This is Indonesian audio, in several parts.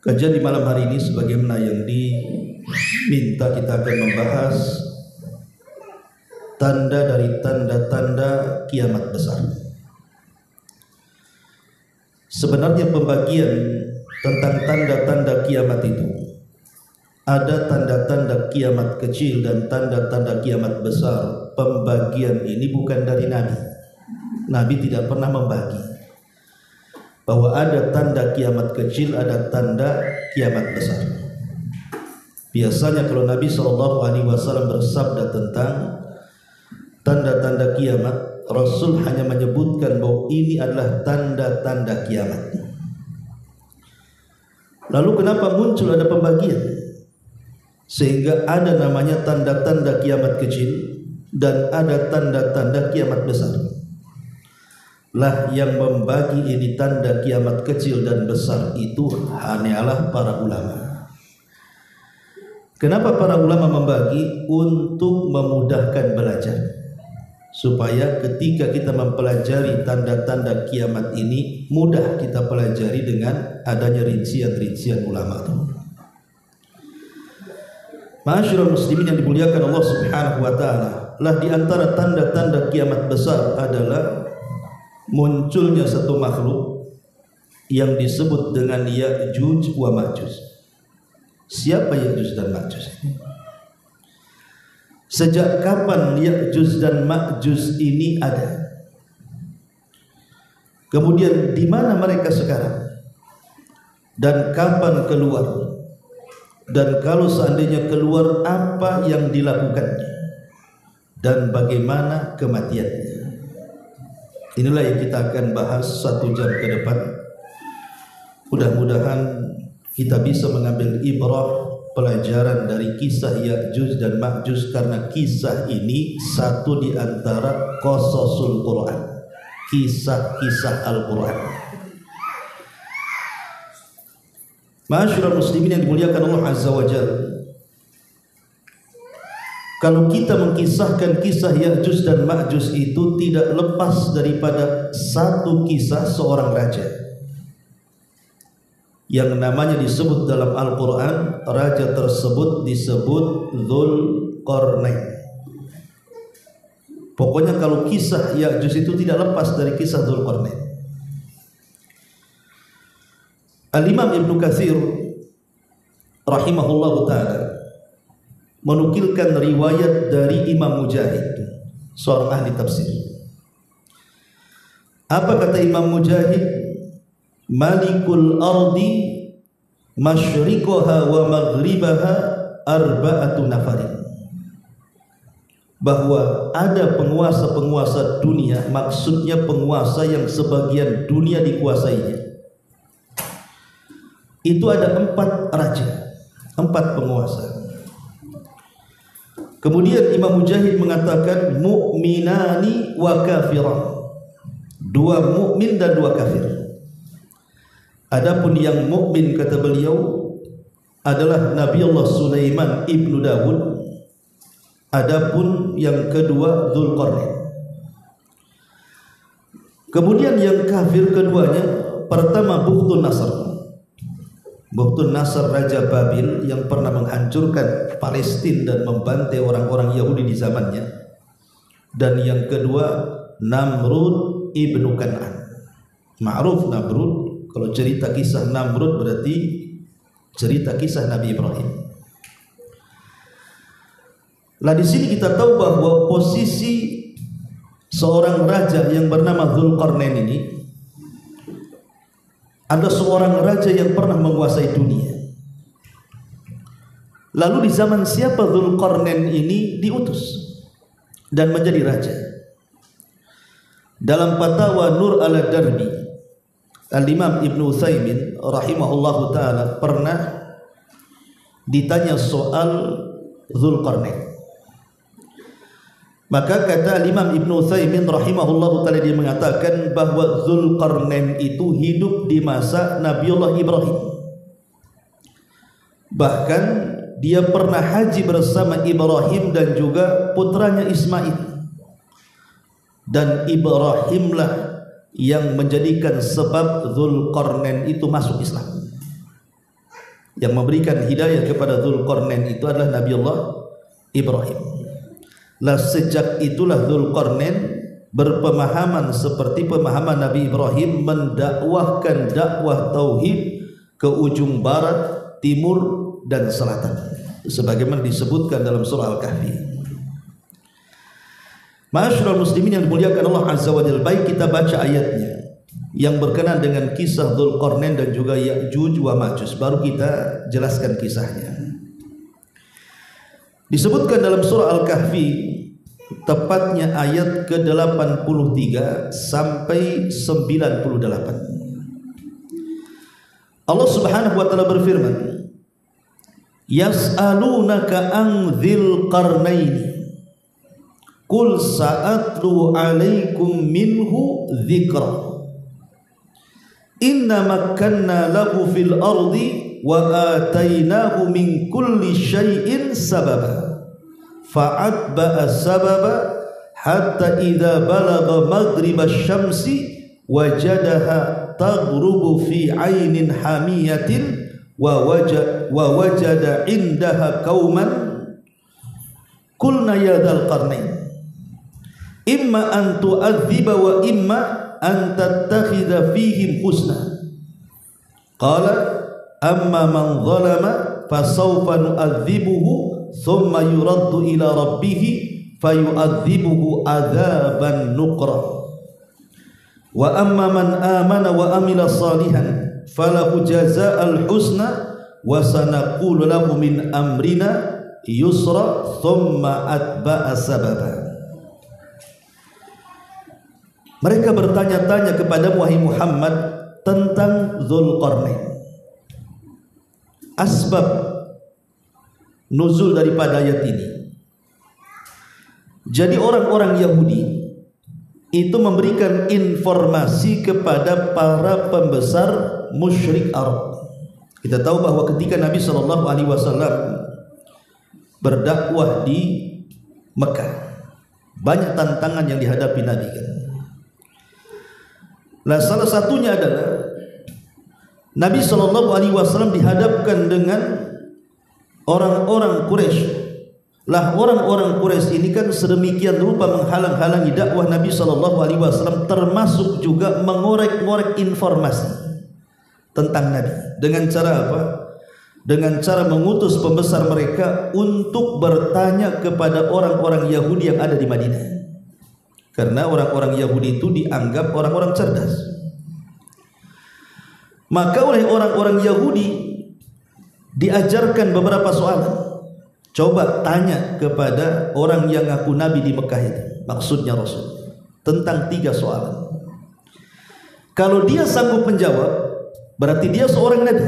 Kajian di malam hari ini sebagaimana yang diminta, kita akan membahas tanda dari tanda-tanda kiamat besar. Sebenarnya pembagian tentang tanda-tanda kiamat itu ada tanda-tanda kiamat kecil dan tanda-tanda kiamat besar. Pembagian ini bukan dari Nabi. Nabi tidak pernah membagi bahwa ada tanda kiamat kecil, ada tanda kiamat besar. Biasanya kalau Nabi SAW bersabda tentang tanda-tanda kiamat, Rasul hanya menyebutkan bahwa ini adalah tanda-tanda kiamat. Lalu kenapa muncul ada pembagian? Sehingga ada namanya tanda-tanda kiamat kecil dan ada tanda-tanda kiamat besar. Lah yang membagi ini tanda kiamat kecil dan besar itu hanyalah para ulama. Kenapa para ulama membagi? Untuk memudahkan belajar, supaya ketika kita mempelajari tanda-tanda kiamat ini mudah kita pelajari dengan adanya rincian-rincian ulama itu. Ma'asyiral muslimin yang dimuliakan Allah Subhanahu wa taala, lah di antara tanda-tanda kiamat besar adalah munculnya satu makhluk yang disebut dengan Ya'juj wa Ma'juj. Siapa Ya'juj dan Ma'juj ini? Sejak kapan Ya'juj dan Ma'juj ini ada? Kemudian di mana mereka sekarang? Dan kapan keluar? Dan kalau seandainya keluar, apa yang dilakukannya? Dan bagaimana kematiannya? Inilah yang kita akan bahas 1 jam ke depan. Mudah-mudahan kita bisa mengambil ibrah, pelajaran dari kisah Ya'juj dan Ma'juj, karena kisah ini satu di antara qasasul Quran, kisah-kisah Al-Quran. Ma'asyiral muslimin yang dimuliakan Allah Azza wa Jalla, kalau kita mengkisahkan kisah Ya'juj dan Ma'juj itu tidak lepas daripada satu kisah seorang raja yang namanya disebut dalam Al-Quran. Raja tersebut disebut Dzulqarnain. Pokoknya kalau kisah Ya'juj itu tidak lepas dari kisah Dzulqarnain. Al-Imam Ibnu Katsir rahimahullahu ta'ala menukilkan riwayat dari Imam Mujahid, seorang ahli tafsir. Apa kata Imam Mujahid? Malikul ardi masyriqaha wa maghribaha arba'atu nafarin. Bahwa ada penguasa-penguasa dunia, maksudnya penguasa yang sebagian dunia dikuasainya. Itu ada 4 raja, 4 penguasa. Kemudian Imam Mujahid mengatakan mu'minani wa kafiran, 2 mukmin dan 2 kafir. Adapun yang mukmin, kata beliau, adalah Nabiullah Sulaiman ibnu Dawud. Adapun yang kedua Dzulqarnain. Kemudian yang kafir keduanya, pertama Bukhtun Nasr. Bukhtun Nasr Raja Babil yang pernah menghancurkan Palestina dan membantai orang-orang Yahudi di zamannya. Dan yang kedua Namrud ibnu Kan'an. Ma'ruf Namrud. Kalau cerita kisah Namrud berarti cerita kisah Nabi Ibrahim. Lah di sini kita tahu bahwa posisi seorang raja yang bernama Dzulqarnain ini ada seorang raja yang pernah menguasai dunia. Lalu di zaman siapa Dzulqarnain ini diutus dan menjadi raja? Dalam Fatwa Nur al-Darbi, Al-Imam Ibnu Utsaimin rahimahullahu ta'ala pernah ditanya soal Dzulqarnain. Maka kata Imam Ibnu Utsaimin rahimahullahu taala, dia mengatakan bahwa Dzulqarnain itu hidup di masa Nabiullah Ibrahim. Bahkan dia pernah haji bersama Ibrahim dan juga putranya Ismail. Dan Ibrahimlah yang menjadikan sebab Dzulqarnain itu masuk Islam. Yang memberikan hidayah kepada Dzulqarnain itu adalah Nabi Allah Ibrahim. Lah sejak itulah Dzulqarnain berpemahaman seperti pemahaman Nabi Ibrahim, mendakwahkan dakwah tauhid ke ujung barat, timur dan selatan, sebagaimana disebutkan dalam surah Al-Kahfi. Ma'asyiral muslimin yang dimuliakan Allah Azza wa Jalla, baik kita baca ayatnya yang berkenaan dengan kisah Dzulqarnain dan juga Ya'juj wa Ma'juj, baru kita jelaskan kisahnya. Disebutkan dalam surah Al-Kahfi, tepatnya ayat ke-83 sampai 98. Allah Subhanahu wa taala berfirman, yas'alunaka an dzil qarnaini qul sa'atlu 'alaikum minhu dzikra inna makkanna lahu fil ardi wa atainahu min kulli syai'in sababa fa'atba'a sababa hatta idza balagha maghribasy syamsi wajadaha taghrubu fi 'ainin hamiyatin wa wajada 'indaha qauman qulna ya dzal qarnain imma an tu'adziba wa imma an tattakhidha fihim husna qala amma man zalama fasawfa nu'adzibuhu thumma yuraddu ila rabbih fayu'adzibuhu adzaban nuqra wa amma man amana wa amila salihan falahu jazaa'al husna wa sanaqulu lahu min amrina yusra thumma atba'a sababa. Mereka bertanya-tanya kepada wahai Muhammad tentang Dzulqarnain, asbab nuzul daripada ayat ini. Jadi orang-orang Yahudi itu memberikan informasi kepada para pembesar musyrik Arab. Kita tahu bahwa ketika Nabi SAW berdakwah di Mekah, banyak tantangan yang dihadapi Nabi kan. Nah, salah satunya adalah Nabi SAW dihadapkan dengan orang-orang Quraisy. Lah orang-orang Quraisy ini kan sedemikian rupa menghalang-halangi dakwah Nabi SAW, termasuk juga mengorek-ngorek informasi tentang Nabi. Dengan cara apa? Dengan cara mengutus pembesar mereka untuk bertanya kepada orang-orang Yahudi yang ada di Madinah. Karena orang-orang Yahudi itu dianggap orang-orang cerdas. Maka oleh orang-orang Yahudi diajarkan beberapa soalan. Coba tanya kepada orang yang ngaku Nabi di Mekah itu, maksudnya Rasul, tentang 3 soalan. Kalau dia sanggup menjawab, berarti dia seorang Nabi.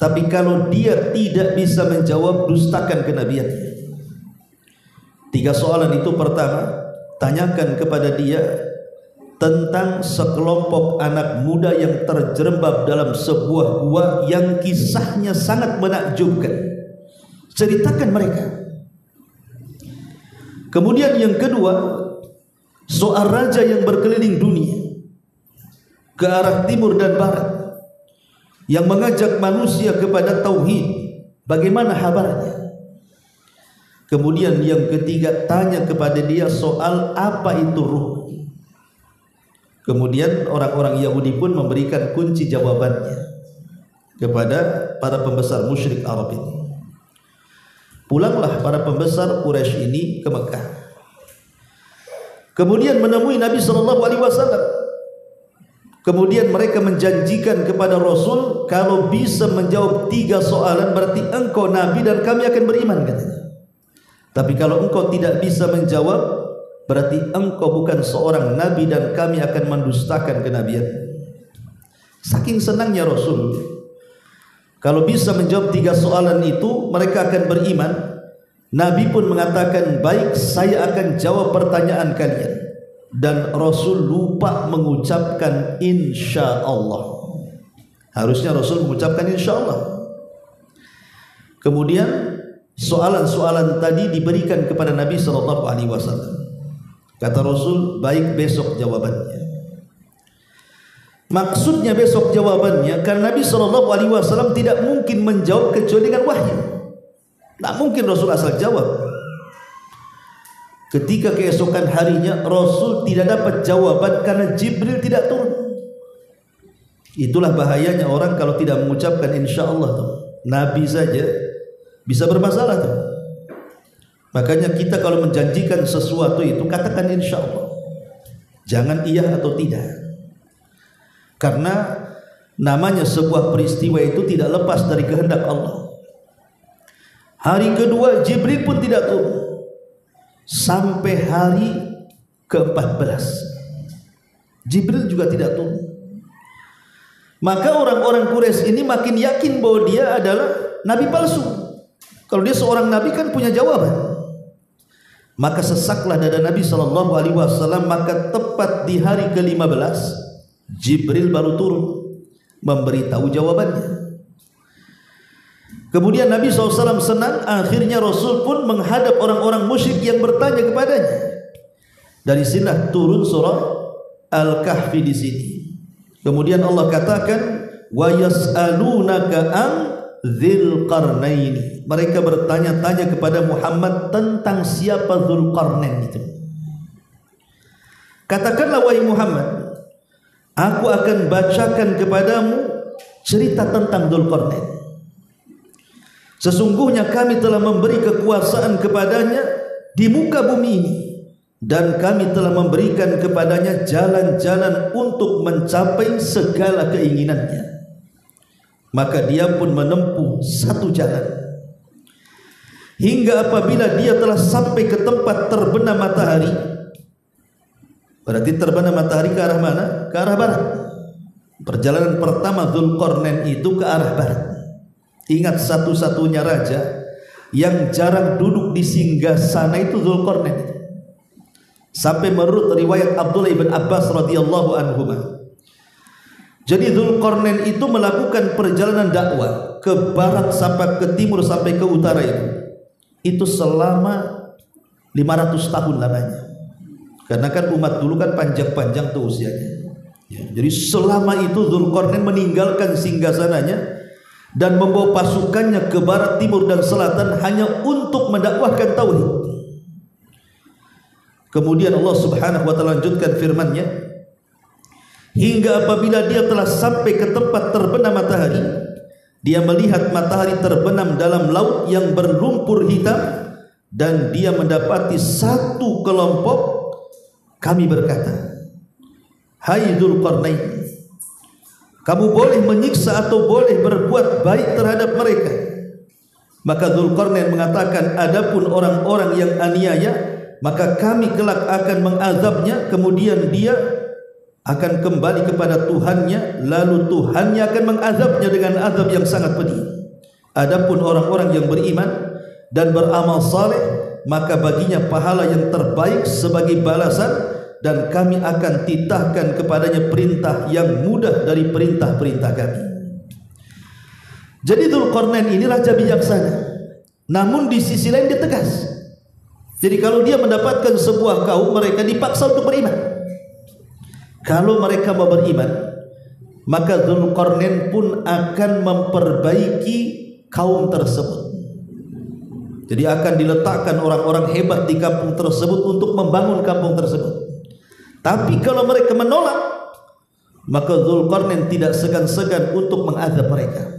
Tapi kalau dia tidak bisa menjawab, dustakan kenabiannya. 3 soalan itu, pertama, tanyakan kepada dia tentang sekelompok anak muda yang terjerembab dalam sebuah gua yang kisahnya sangat menakjubkan. Ceritakan mereka. Kemudian yang kedua, soal raja yang berkeliling dunia ke arah timur dan barat yang mengajak manusia kepada tauhid, bagaimana kabarnya? Kemudian yang ketiga, tanya kepada dia soal apa itu ruh. Kemudian orang-orang Yahudi pun memberikan kunci jawabannya kepada para pembesar musyrik Arab ini. Pulanglah para pembesar Quraisy ini ke Mekah. Kemudian menemui Nabi SAW. Kemudian mereka menjanjikan kepada Rasul, kalau bisa menjawab 3 soalan berarti engkau Nabi dan kami akan beriman, katanya. Tapi kalau engkau tidak bisa menjawab, berarti engkau bukan seorang Nabi dan kami akan mendustakan kenabian. Saking senangnya Rasul, kalau bisa menjawab 3 soalan itu, mereka akan beriman. Nabi pun mengatakan, baik, saya akan jawab pertanyaan kalian. Dan Rasul lupa mengucapkan insya Allah. Harusnya Rasul mengucapkan insya Allah. Kemudian soalan-soalan tadi diberikan kepada Nabi SAW. Kata Rasul, baik, besok jawabannya. Maksudnya besok jawabannya, karena Nabi SAW tidak mungkin menjawab kecuali dengan wahyu. Tak mungkin Rasul asal jawab. Ketika keesokan harinya Rasul tidak dapat jawaban karena Jibril tidak turun. Itulah bahayanya orang kalau tidak mengucapkan insya Allah tuh. Nabi saja bisa bermasalah tuh. Makanya kita kalau menjanjikan sesuatu itu katakan insya Allah, jangan iya atau tidak. Karena namanya sebuah peristiwa itu tidak lepas dari kehendak Allah. Hari kedua Jibril pun tidak turun sampai hari ke-14. Jibril juga tidak turun. Maka orang-orang Quraisy ini makin yakin bahwa dia adalah nabi palsu. Kalau dia seorang nabi kan punya jawaban. Maka sesaklah dada Nabi SAW. Maka tepat di hari ke-15 Jibril baru turun memberitahu jawabannya. Kemudian Nabi SAW senang, akhirnya Rasul pun menghadap orang-orang musyrik yang bertanya kepadanya. Dari sinilah turun surah Al-Kahfi di sini. Kemudian Allah katakan, wa yas'alunaka an dzil qarnaini. Mereka bertanya-tanya kepada Muhammad tentang siapa Dzulqarnain itu. Katakanlah wahai Muhammad, aku akan bacakan kepadamu cerita tentang Dzulqarnain. Sesungguhnya kami telah memberi kekuasaan kepadanya di muka bumi ini, dan kami telah memberikan kepadanya jalan-jalan untuk mencapai segala keinginannya. Maka dia pun menempuh satu jalan, hingga apabila dia telah sampai ke tempat terbenam matahari. Berarti terbenam matahari ke arah mana? Ke arah barat. Perjalanan pertama Dzulqarnain itu ke arah barat. Ingat, satu-satunya raja yang jarang duduk di singgasana itu Dzulqarnain. Sampai menurut riwayat Abdullah ibn Abbas radhiyallahu anhu, jadi Dzulqarnain itu melakukan perjalanan dakwah ke barat sampai ke timur sampai ke utara itu selama 500 tahun lamanya. Karena kan umat dulu kan panjang-panjang tuh usianya. Ya, jadi selama itu Dzulqarnain meninggalkan singgasananya dan membawa pasukannya ke barat, timur dan selatan hanya untuk mendakwahkan tauhid. Kemudian Allah Subhanahu wa taala lanjutkan firman-Nya, hingga apabila dia telah sampai ke tempat terbenam matahari, dia melihat matahari terbenam dalam laut yang berlumpur hitam, dan dia mendapati satu kelompok. Kami berkata, hai Dzulqarnain, kamu boleh menyiksa atau boleh berbuat baik terhadap mereka. Maka Dzulqarnain mengatakan, adapun orang-orang yang aniaya, maka kami kelak akan mengazabnya, kemudian dia akan kembali kepada Tuhannya, lalu Tuhannya akan mengazabnya dengan azab yang sangat pedih. Adapun orang-orang yang beriman dan beramal saleh, maka baginya pahala yang terbaik sebagai balasan, dan kami akan titahkan kepadanya perintah yang mudah dari perintah-perintah kami. Jadi Dzulqarnain ini raja bijaksana, namun di sisi lain dia tegas. Jadi kalau dia mendapatkan sebuah kaum, mereka dipaksa untuk beriman. Kalau mereka mau beriman, maka Dzulqarnain pun akan memperbaiki kaum tersebut. Jadi akan diletakkan orang-orang hebat di kampung tersebut untuk membangun kampung tersebut. Tapi kalau mereka menolak, maka Dzulqarnain tidak segan-segan untuk mengazab mereka.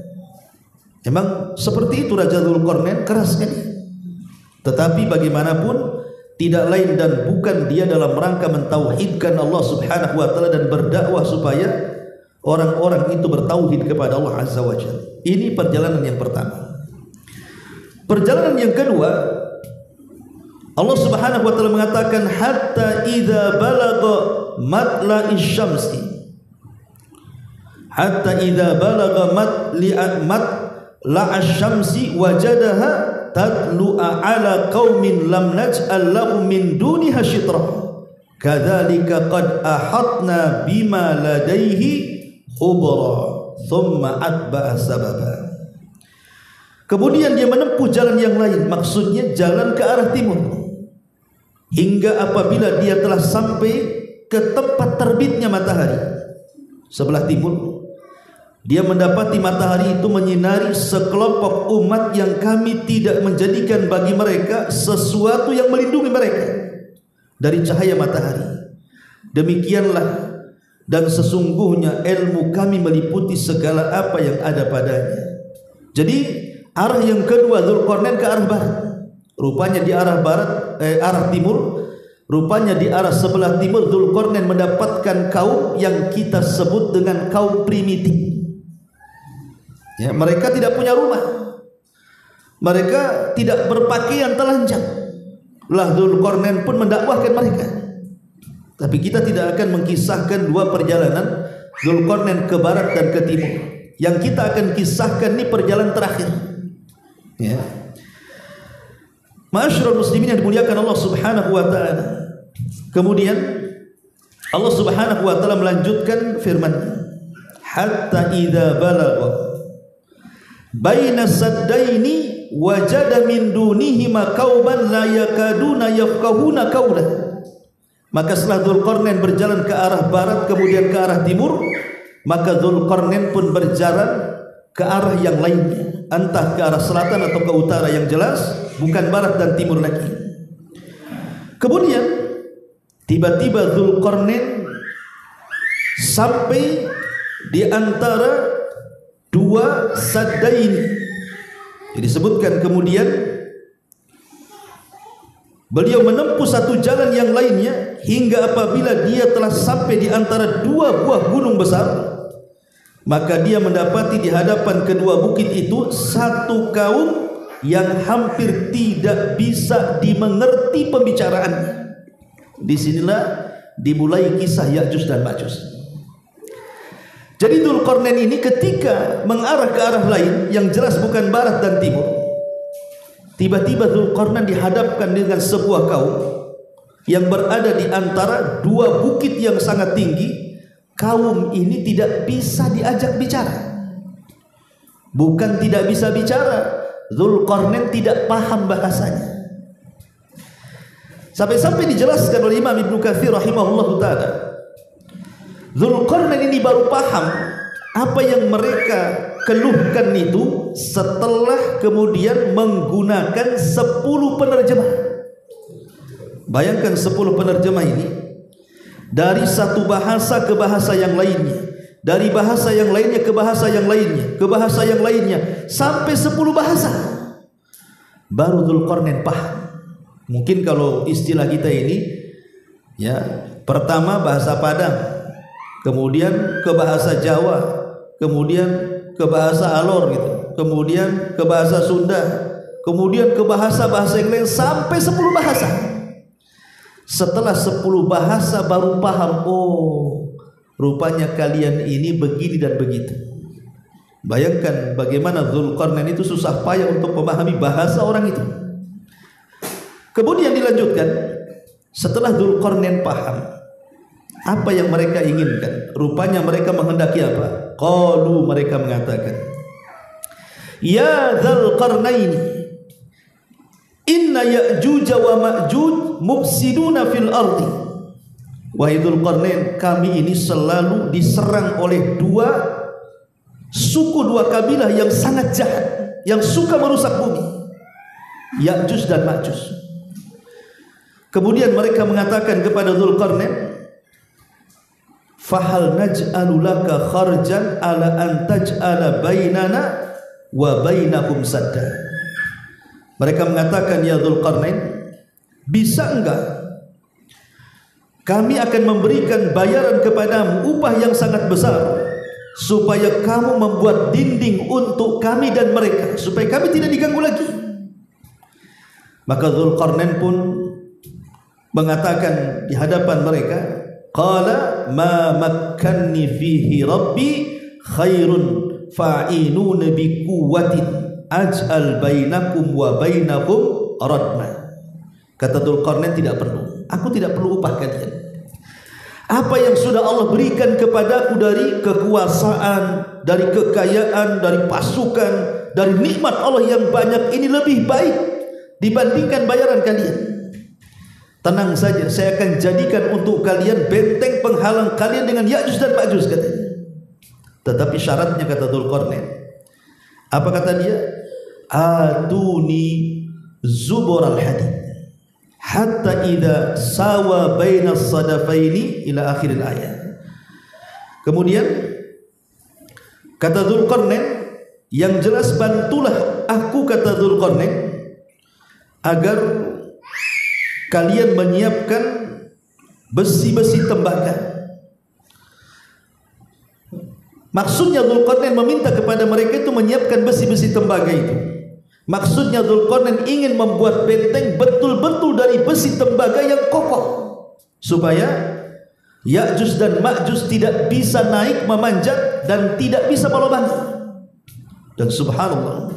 Memang seperti itu Raja Dzulqarnain, keras sekali. Tetapi bagaimanapun tidak lain dan bukan dia dalam rangka mentauhidkan Allah Subhanahu wa taala dan berdakwah supaya orang-orang itu bertauhid kepada Allah Azza wa Jalla. Ini perjalanan yang pertama. Perjalanan yang kedua, Allah Subhanahu wa taala mengatakan, hatta idza balagha matla'is syamsi, hatta idza balagha matla'as syamsi wajadaha tatlu'a ala qaumin lam naj'al lahum min duniha syitra kadzalika qad ahatna bima ladaihi khubra thumma atba'a sababa. Kemudian dia menempuh jalan yang lain, maksudnya jalan ke arah timur, hingga apabila dia telah sampai ke tempat terbitnya matahari. sebelah timur, dia mendapati matahari itu menyinari sekelompok umat yang kami tidak menjadikan bagi mereka sesuatu yang melindungi mereka dari cahaya matahari. Demikianlah, dan sesungguhnya ilmu kami meliputi segala apa yang ada padanya. Jadi arah yang kedua Dzulqarnain ke arah barat. Rupanya di arah barat, arah timur. Rupanya di arah sebelah timur Dzulqarnain mendapatkan kaum yang kita sebut dengan kaum primitif. Ya, mereka tidak punya rumah, mereka tidak berpakaian telanjang. Lah Dzulqarnain pun mendakwahkan mereka. Tapi kita tidak akan mengkisahkan dua perjalanan Dzulqarnain ke barat dan ke timur. Yang kita akan kisahkan ini perjalanan terakhir. Ya. Ma'asyiral muslimin yang dimuliakan Allah Subhanahu wa taala. Kemudian Allah Subhanahu wa taala melanjutkan firman-Nya, hatta idza balagha baina saddaini wajada min dunihima qauman la yakaduna yafqahuna qawla. Maka setelah Dzulqarnain berjalan ke arah barat kemudian ke arah timur, maka Dzulqarnain pun berjalan ke arah yang lainnya, entah ke arah selatan atau ke utara, yang jelas bukan barat dan timur lagi. Kemudian tiba-tiba Dzulqarnain sampai di antara dua saddain. Jadi disebutkan kemudian beliau menempuh satu jalan yang lainnya hingga apabila dia telah sampai di antara dua buah gunung besar, maka dia mendapati di hadapan kedua bukit itu satu kaum yang hampir tidak bisa dimengerti pembicaraannya. Disinilah dimulai kisah Ya'juj dan Ma'juj. Jadi Dzulqarnain ini ketika mengarah ke arah lain yang jelas bukan barat dan timur, tiba-tiba Dzulqarnain dihadapkan dengan sebuah kaum yang berada di antara dua bukit yang sangat tinggi. Kaum ini tidak bisa diajak bicara. Bukan tidak bisa bicara, Dzulqarnain tidak paham bahasanya. Sampai-sampai dijelaskan oleh Imam Ibnu Katsir rahimahullahu taala, Dzulqarnain ini baru paham apa yang mereka keluhkan itu setelah kemudian menggunakan 10 penerjemah. Bayangkan 10 penerjemah ini dari satu bahasa ke bahasa yang lainnya, dari bahasa yang lainnya ke bahasa yang lainnya, ke bahasa yang lainnya, sampai 10 bahasa. Baru Dzulqarnain paham. Mungkin kalau istilah kita ini, ya, pertama bahasa Padang, kemudian ke bahasa Jawa, kemudian ke bahasa Alor gitu, kemudian ke bahasa Sunda, kemudian ke bahasa-bahasa yang lain sampai 10 bahasa. Setelah 10 bahasa baru paham, oh, rupanya kalian ini begini dan begitu. Bayangkan bagaimana Dzulqarnain itu susah payah untuk memahami bahasa orang itu. Kemudian dilanjutkan, setelah Dzulqarnain paham apa yang mereka inginkan, rupanya mereka menghendaki apa? Qalu, mereka mengatakan, ya Dzulqarnain, inna Ya'juj wa Ma'juj mufsiduna fil ardi. Wahai Dzulqarnain, kami ini selalu diserang oleh dua suku, dua kabilah yang sangat jahat, yang suka merusak bumi, Ya'juj dan Ma'juj. Kemudian mereka mengatakan kepada Dzulqarnain, fahal naj'alu laka kharjan ala an taj'ala bainana wa bainahum sadda. Mereka mengatakan, ya Dzulqarnain, bisa enggak kami akan memberikan bayaran kepadamu, upah yang sangat besar, supaya kamu membuat dinding untuk kami dan mereka, supaya kami tidak diganggu lagi. Maka Dzulqarnain pun mengatakan di hadapan mereka, qala ma makkanni fihi rabbi khairun fa'inun bi quwwatin aj'al bainakum wa bainakum radma. Kata Dzulqarnain, tidak perlu, aku tidak perlu upah kalian. Apa yang sudah Allah berikan kepadaku dari kekuasaan, dari kekayaan, dari pasukan, dari nikmat Allah yang banyak, ini lebih baik dibandingkan bayaran kalian. Tenang saja, saya akan jadikan untuk kalian benteng penghalang kalian dengan Ya'juj dan Ma'juj, katanya. Tetapi syaratnya kata Dzulqarnain, apa kata dia? Atuni zubural hadid hatta idza sawa baina as-sadafaini ila akhir ayat. Kemudian kata Dzulqarnain, yang jelas bantulah aku kata Dzulqarnain agar kalian menyiapkan besi-besi tembaga. Maksudnya Dzulqarnain meminta kepada mereka itu menyiapkan besi-besi tembaga itu. Maksudnya Dzulqarnain ingin membuat benteng betul-betul dari besi tembaga yang kokoh, supaya Ya'juj dan Ma'juj tidak bisa naik memanjat dan tidak bisa melobangi. Dan subhanallah,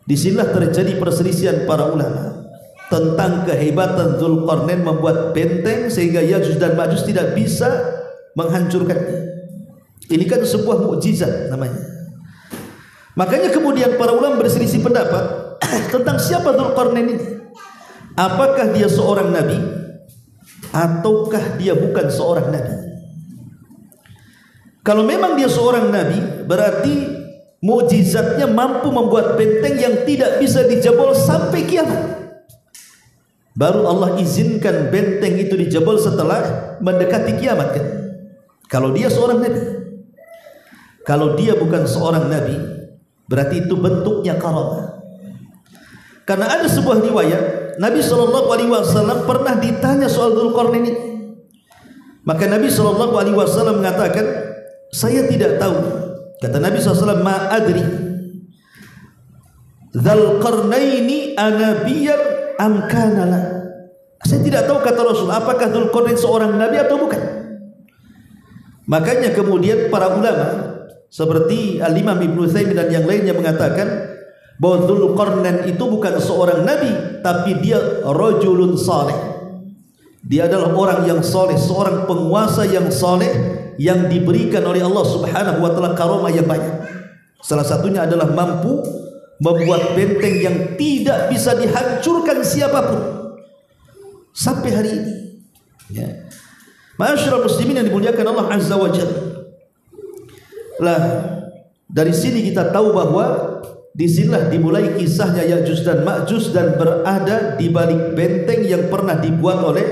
disinilah terjadi perselisihan para ulama tentang kehebatan Dzulqarnain membuat benteng sehingga Ya'juj dan Ma'juj tidak bisa menghancurkannya. Ini kan sebuah mukjizat namanya. Makanya kemudian para ulama berselisih pendapat tentang siapa Dzulqarnain ini. Apakah dia seorang nabi ataukah dia bukan seorang nabi? Kalau memang dia seorang nabi, berarti mukjizatnya mampu membuat benteng yang tidak bisa dijebol sampai kiamat. Baru Allah izinkan benteng itu dijebol setelah mendekati kiamat kan? Kalau dia seorang nabi. Kalau dia bukan seorang nabi, berarti itu bentuknya karamah. Karena ada sebuah riwayat Nabi SAW pernah ditanya soal Dzulqarnain ini. Maka Nabi SAW mengatakan, saya tidak tahu. Kata Nabi SAW, ma adri Dzulqarnaini anabiyan am kana la. Saya tidak tahu kata Rasul, apakah Dzulqarnain seorang nabi atau bukan. Makanya kemudian para ulama seperti Al-Imam Ibnu Utsaimin dan yang lainnya mengatakan bahwa Dzulqarnain itu bukan seorang nabi, tapi dia rajulun saleh. Dia adalah orang yang saleh, seorang penguasa yang saleh yang diberikan oleh Allah Subhanahu wa taala karamah yang banyak. Salah satunya adalah mampu membuat benteng yang tidak bisa dihancurkan siapapun sampai hari ini. Ya. Ma'asyiral muslimin yang dimuliakan Allah Azza wa Jalla. Lah, dari sini kita tahu bahwa disinilah dimulai kisahnya Ya'juj dan Ma'juj dan berada di balik benteng yang pernah dibuat oleh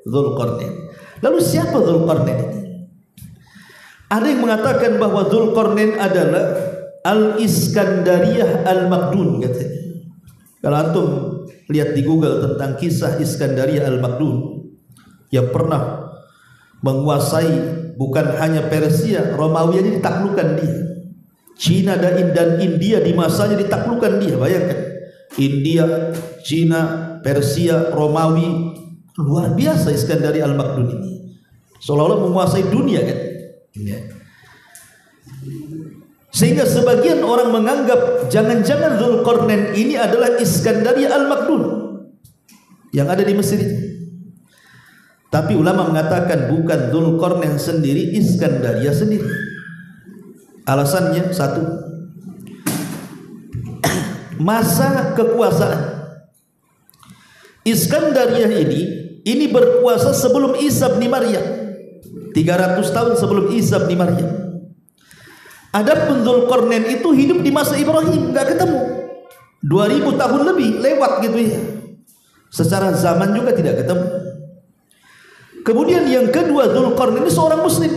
Dzulqarnain. Lalu siapa Dzulqarnain ini? Ada yang mengatakan bahwa Dzulqarnain adalah Al-Iskandariyah Al-Makdun katanya. Kalau antum lihat di Google tentang kisah Iskandariyah Al-Makdun yang pernah menguasai bukan hanya Persia, Romawi aja ditaklukkan dia. Cina dan India di masanya ditaklukkan dia. Bayangkan, India, Cina, Persia, Romawi, luar biasa Iskandari Al-Makdun ini. Seolah-olah menguasai dunia kan. Ya. Sehingga sebagian orang menganggap jangan-jangan Dzulqarnain ini adalah Iskandari Al-Makdun yang ada di Mesir itu. Tapi ulama mengatakan bukan Dzulqarnain sendiri, Iskandaria sendiri. Alasannya satu, masa kekuasaan. Iskandaria ini berkuasa sebelum Isa bin Maryam, 300 tahun sebelum Isa bin Maryam. Adapun Dzulqarnain itu hidup di masa Ibrahim, enggak ketemu. 2000 tahun lebih lewat gitu ya. Secara zaman juga tidak ketemu. Kemudian yang kedua, Dzulqarnain ini seorang muslim,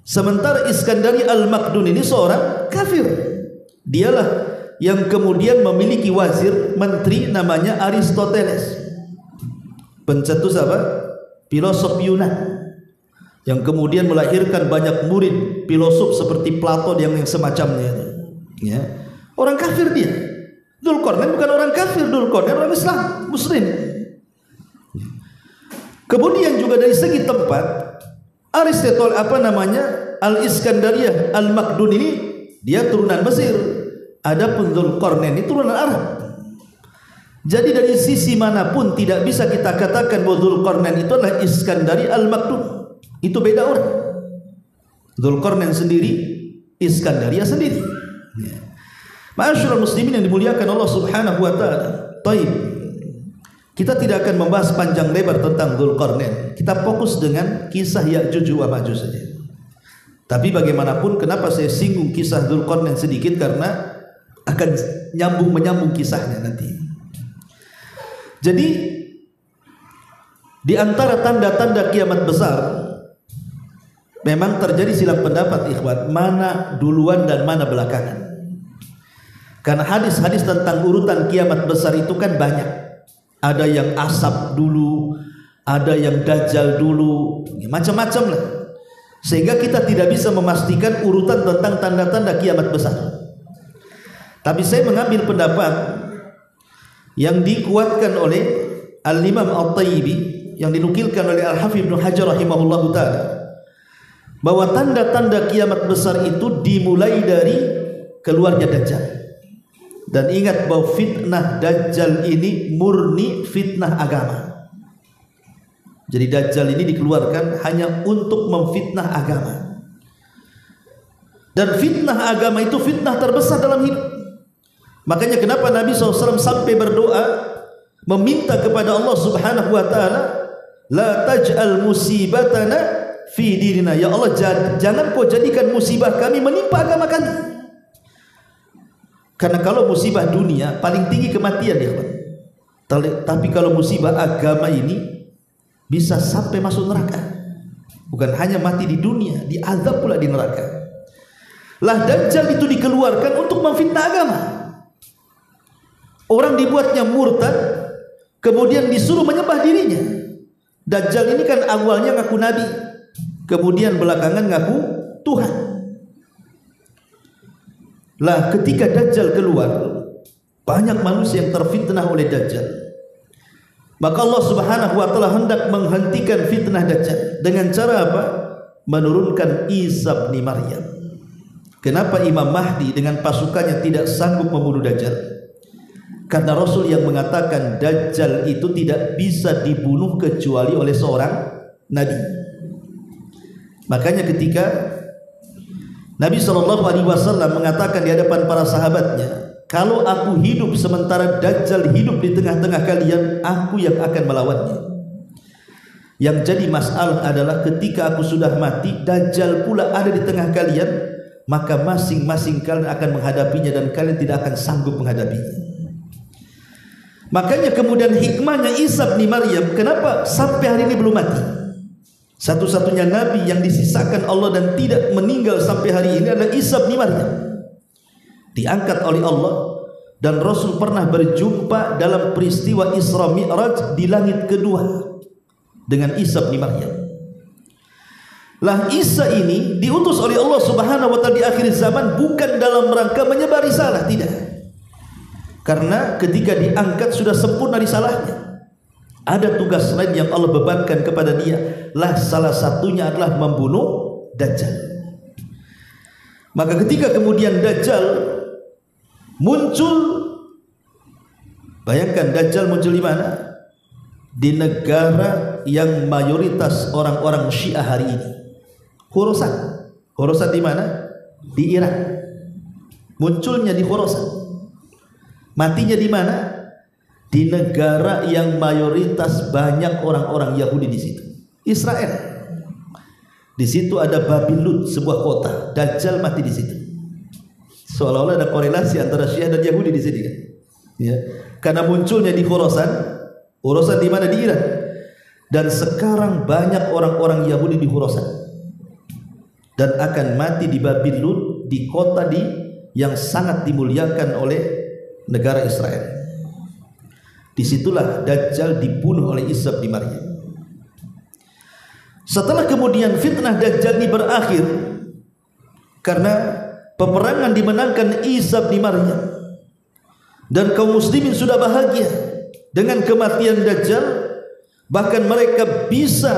sementara Iskandari Al-Makdun ini seorang kafir. Dialah yang kemudian memiliki wazir menteri namanya Aristoteles, pencetus apa? Filosof Yunan, yang kemudian melahirkan banyak murid filosof seperti Plato yang semacamnya. Ya. Orang kafir dia. Dzulqarnain bukan orang kafir, Dzulqarnain orang Islam, muslim. Kemudian juga dari segi tempat, Aristoteles Al-Iskandariyah Al-Makdun ini dia turunan Mesir. Adapun Dzulqarnain ini turunan Arab. Jadi dari sisi manapun tidak bisa kita katakan bahwa Dzulqarnain itu adalah Iskandari Al-Makdun. Itu beda orang. Dzulqarnain sendiri, Iskandaria sendiri. Ma'asyiral muslimin yang dimuliakan Allah Subhanahu wa taala. Baik. Kita tidak akan membahas panjang lebar tentang Dzulqarnain. Kita fokus dengan kisah Ya'juj wa Ma'juj saja. Tapi bagaimanapun, kenapa saya singgung kisah Dzulqarnain sedikit, karena akan menyambung kisahnya nanti. Jadi di antara tanda-tanda kiamat besar memang terjadi silang pendapat ikhwan, mana duluan dan mana belakangan. Karena hadis-hadis tentang urutan kiamat besar itu kan banyak. Ada yang asap dulu, ada yang dajjal dulu, macam-macam lah. Sehingga kita tidak bisa memastikan urutan tentang tanda-tanda kiamat besar. Tapi saya mengambil pendapat yang dikuatkan oleh Al-Imam At-Tayyibi, yang dinukilkan oleh Al-Hafidz Ibnu Hajar rahimahullahu taala, bahwa tanda-tanda kiamat besar itu dimulai dari keluarnya Dajjal. Dan ingat bahwa fitnah Dajjal ini murni fitnah agama. Jadi Dajjal ini dikeluarkan hanya untuk memfitnah agama. Dan fitnah agama itu fitnah terbesar dalam hidup. Makanya kenapa Nabi SAW sampai berdoa meminta kepada Allah Subhanahu wa taala, la taj'al musibatana fi dinina. Ya Allah, jangan kau jadikan musibah kami menimpa agama kami. Karena kalau musibah dunia paling tinggi kematian ya, tapi kalau musibah agama ini bisa sampai masuk neraka. Bukan hanya mati di dunia, diazab pula di neraka. Lah Dajjal itu dikeluarkan untuk memfitnah agama. Orang dibuatnya murtad, kemudian disuruh menyembah dirinya. Dajjal ini kan awalnya ngaku nabi, kemudian belakangan ngaku Tuhan. Lah ketika Dajjal keluar, banyak manusia yang terfitnah oleh Dajjal. Maka Allah Subhanahu wa taala hendak menghentikan fitnah Dajjal dengan cara apa? Menurunkan Isa bin Maryam. Kenapa Imam Mahdi dengan pasukannya tidak sanggup membunuh Dajjal? Karena Rasul yang mengatakan Dajjal itu tidak bisa dibunuh kecuali oleh seorang nabi. Makanya ketika Nabi SAW mengatakan di hadapan para sahabatnya, kalau aku hidup sementara Dajjal hidup di tengah-tengah kalian, aku yang akan melawannya. Yang jadi masalah adalah ketika aku sudah mati, Dajjal pula ada di tengah kalian, maka masing-masing kalian akan menghadapinya dan kalian tidak akan sanggup menghadapinya. Makanya kemudian hikmahnya Isa bin Maryam, kenapa sampai hari ini belum mati? Satu-satunya nabi yang disisakan Allah dan tidak meninggal sampai hari ini adalah Isa bin Maryam. Diangkat oleh Allah, dan Rasul pernah berjumpa dalam peristiwa Isra Mi'raj di langit kedua dengan Isa bin Maryam. Lah Isa ini diutus oleh Allah Subhanahu wa taala di akhir zaman bukan dalam rangka menyebar risalah, tidak. Karena ketika diangkat sudah sempurna risalahnya. Ada tugas lain yang Allah bebankan kepada dia. Lah salah satunya adalah membunuh Dajjal. Maka ketika kemudian Dajjal muncul, bayangkan Dajjal muncul di mana? Di negara yang mayoritas orang-orang Syiah hari ini, Khorasan. Khorasan di mana? Di Irak. Munculnya di Khorasan. Matinya di mana? Di negara yang mayoritas banyak orang-orang Yahudi di situ, Israel. Di situ ada Babilon, sebuah kota. Dajjal mati di situ. Seolah-olah ada korelasi antara Syiah dan Yahudi di sini kan? Ya. Karena munculnya di Khorasan. Khorasan di mana? Di Irak. Dan sekarang banyak orang-orang Yahudi di Khorasan. Dan akan mati di Babilon, di kota yang sangat dimuliakan oleh negara Israel. Disitulah Dajjal dibunuh oleh Isa bin Maryam. Setelah kemudian fitnah Dajjal ini berakhir karena peperangan dimenangkan Isa bin Maryam, dan kaum muslimin sudah bahagia dengan kematian Dajjal, bahkan mereka bisa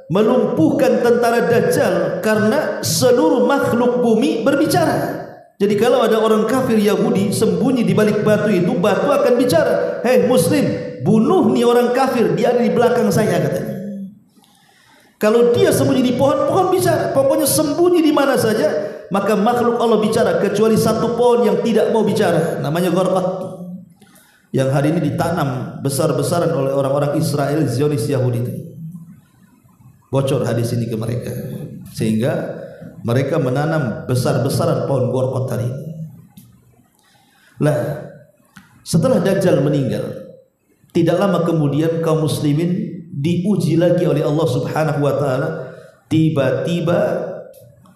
melumpuhkan tentara Dajjal karena seluruh makhluk bumi berbicara. Jadi kalau ada orang kafir Yahudi sembunyi di balik batu itu, batu akan bicara, "Hei muslim, bunuh nih orang kafir, dia ada di belakang saya," katanya. Kalau dia sembunyi di pohon, pohon bicara. Pokoknya sembunyi di mana saja, maka makhluk Allah bicara, kecuali satu pohon yang tidak mau bicara, namanya gharqad, yang hari ini ditanam besar-besaran oleh orang-orang Israel Zionis Yahudi itu. Bocor hadis ini ke mereka, sehingga Mereka menanam besar-besaran pohon gorkot tadi. Nah, setelah Dajjal meninggal, tidak lama kemudian kaum muslimin diuji lagi oleh Allah Subhanahu wa taala. Tiba-tiba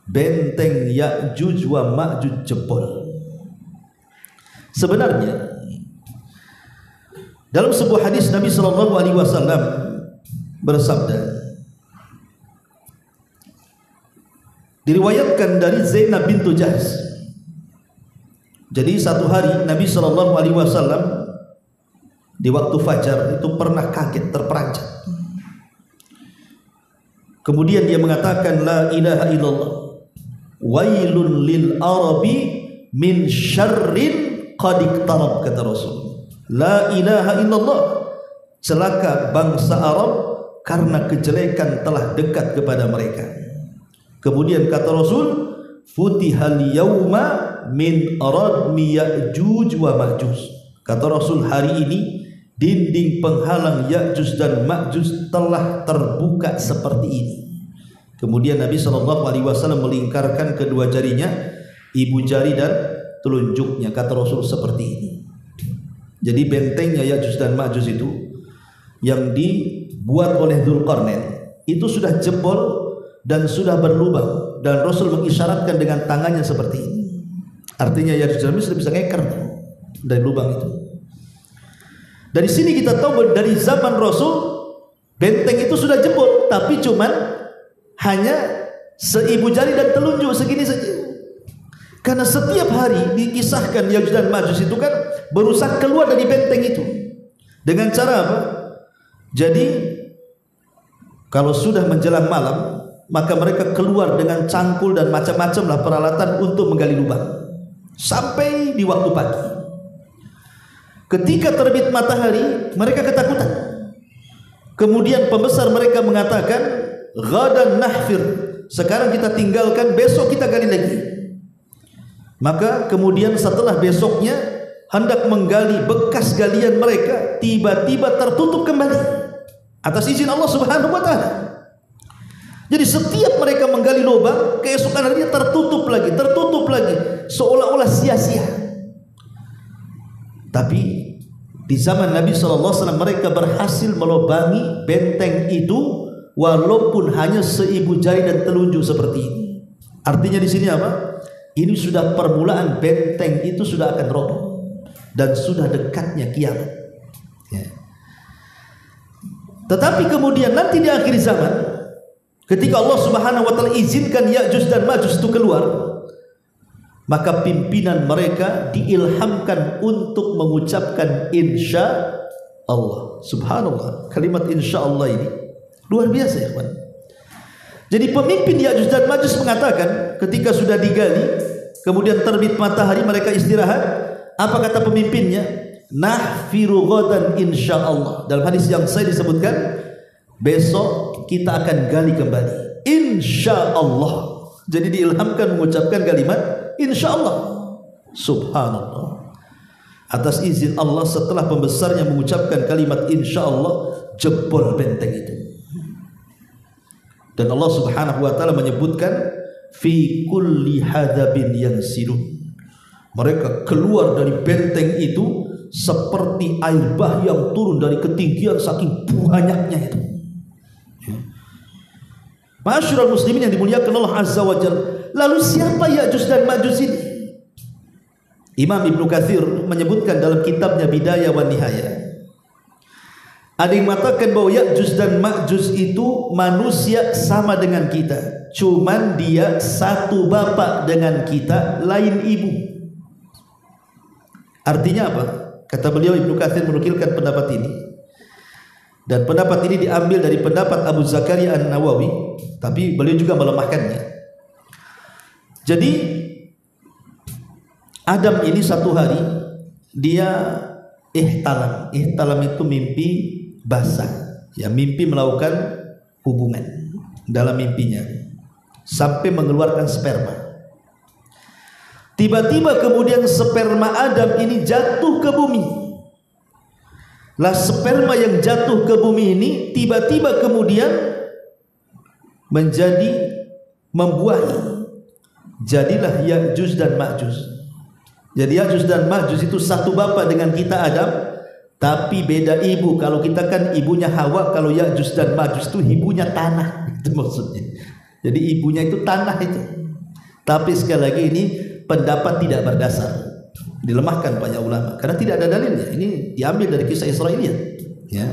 benteng Ya'juj wa Ma'juj jebol. Sebenarnya dalam sebuah hadis Nabi sallallahu alaihi wasallam bersabda, diriwayatkan dari Zainab bintu Jahsh. Jadi satu hari Nabi sallallahu alaihi wasallam di waktu fajar itu pernah kaget, terperanjat. Kemudian dia mengatakan, la ilaha illallah, wailun lil arabi min syarrin qad iqtarab, kata Rasul. La ilaha illallah, celaka bangsa Arab karena kejelekan telah dekat kepada mereka. Kemudian kata Rasul, futihal yauma min radmi Ya'juj wa Ma'juj. Kata Rasul, hari ini dinding penghalang Ya'juj dan Ma'juj telah terbuka seperti ini. Kemudian Nabi SAW melingkarkan kedua jarinya, ibu jari dan telunjuknya. Kata Rasul seperti ini. Jadi bentengnya Ya'juj dan Ma'juj itu yang dibuat oleh Dzulqarnain itu sudah jebol dan sudah berlubang, dan Rasul mengisyaratkan dengan tangannya seperti ini. Artinya Ya'juj dan Ma'juj sudah bisa ngeker dari lubang itu. Dari sini kita tahu bahwa dari zaman Rasul benteng itu sudah jebol, tapi cuman hanya seibu jari dan telunjuk segini saja. Karena setiap hari dikisahkan Ya'juj dan Ma'juj itu kan berusaha keluar dari benteng itu. Dengan cara apa? Jadi kalau sudah menjelang malam, maka mereka keluar dengan cangkul dan macam-macam lah peralatan untuk menggali lubang sampai di waktu pagi. Ketika terbit matahari, mereka ketakutan. Kemudian pembesar mereka mengatakan, ghadan nahfir, sekarang kita tinggalkan, besok kita gali lagi. Maka kemudian setelah besoknya hendak menggali bekas galian mereka, tiba-tiba tertutup kembali atas izin Allah Subhanahu wa taala. Jadi setiap mereka menggali lubang, keesokan harinya tertutup lagi, seolah-olah sia-sia. Tapi di zaman Nabi SAW mereka berhasil melubangi benteng itu walaupun hanya seibu jari dan telunjuk seperti ini. Artinya di sini apa? Ini sudah permulaan benteng itu sudah akan roboh dan sudah dekatnya kiamat. Ya. Tetapi kemudian nanti di akhir zaman, ketika Allah Subhanahu wa taala izinkan Ya'juj dan Ma'juj itu keluar, maka pimpinan mereka diilhamkan untuk mengucapkan insya Allah. Subhanallah, kalimat insya Allah ini luar biasa ya kawan. Jadi pemimpin Ya'juj dan Ma'juj mengatakan ketika sudah digali, kemudian terbit matahari, mereka istirahat. Apa kata pemimpinnya? Nahfiru ghadan insya Allah. Dalam hadis yang saya disebutkan, besok kita akan gali kembali insya Allah. Jadi diilhamkan mengucapkan kalimat insya Allah. Subhanallah, atas izin Allah setelah pembesarnya mengucapkan kalimat insya Allah, jebol benteng itu. Dan Allah Subhanahu wa taala menyebutkan fi kulli hadabin yansilun, mereka keluar dari benteng itu seperti air bah yang turun dari ketinggian saking banyaknya itu. Ma'asyiral muslimin yang dimuliakan Allah Azza wa Jalla. Lalu siapa Ya'juj dan Ma'juj ini? Imam Ibnu Katsir menyebutkan dalam kitabnya Bidayah wa Nihayah, ada yang mengatakan bahwa Ya'juj dan Ma'juj itu manusia sama dengan kita, cuman dia satu bapak dengan kita, lain ibu. Artinya apa? Kata beliau, Ibnu Katsir menukilkan pendapat ini, dan pendapat ini diambil dari pendapat Abu Zakaria An-Nawawi, tapi beliau juga melemahkannya. Jadi Adam ini satu hari dia ihtalam. Ihtalam itu mimpi basah, ya, mimpi melakukan hubungan dalam mimpinya sampai mengeluarkan sperma. Tiba-tiba kemudian sperma Adam ini jatuh ke bumi. Lah sperma yang jatuh ke bumi ini tiba-tiba kemudian menjadi membuahi jadilah Ya'juj dan Ma'juj. Jadi Ya'juj dan Ma'juj itu satu bapa dengan kita Adam, tapi beda ibu. Kalau kita kan ibunya Hawa, kalau Ya'juj dan Ma'juj itu ibunya tanah. Itu maksudnya. Jadi ibunya itu tanah itu. Tapi sekali lagi ini pendapat tidak berdasar, dilemahkan banyak ulama karena tidak ada dalilnya. Ini diambil dari kisah Israiliyat, ya.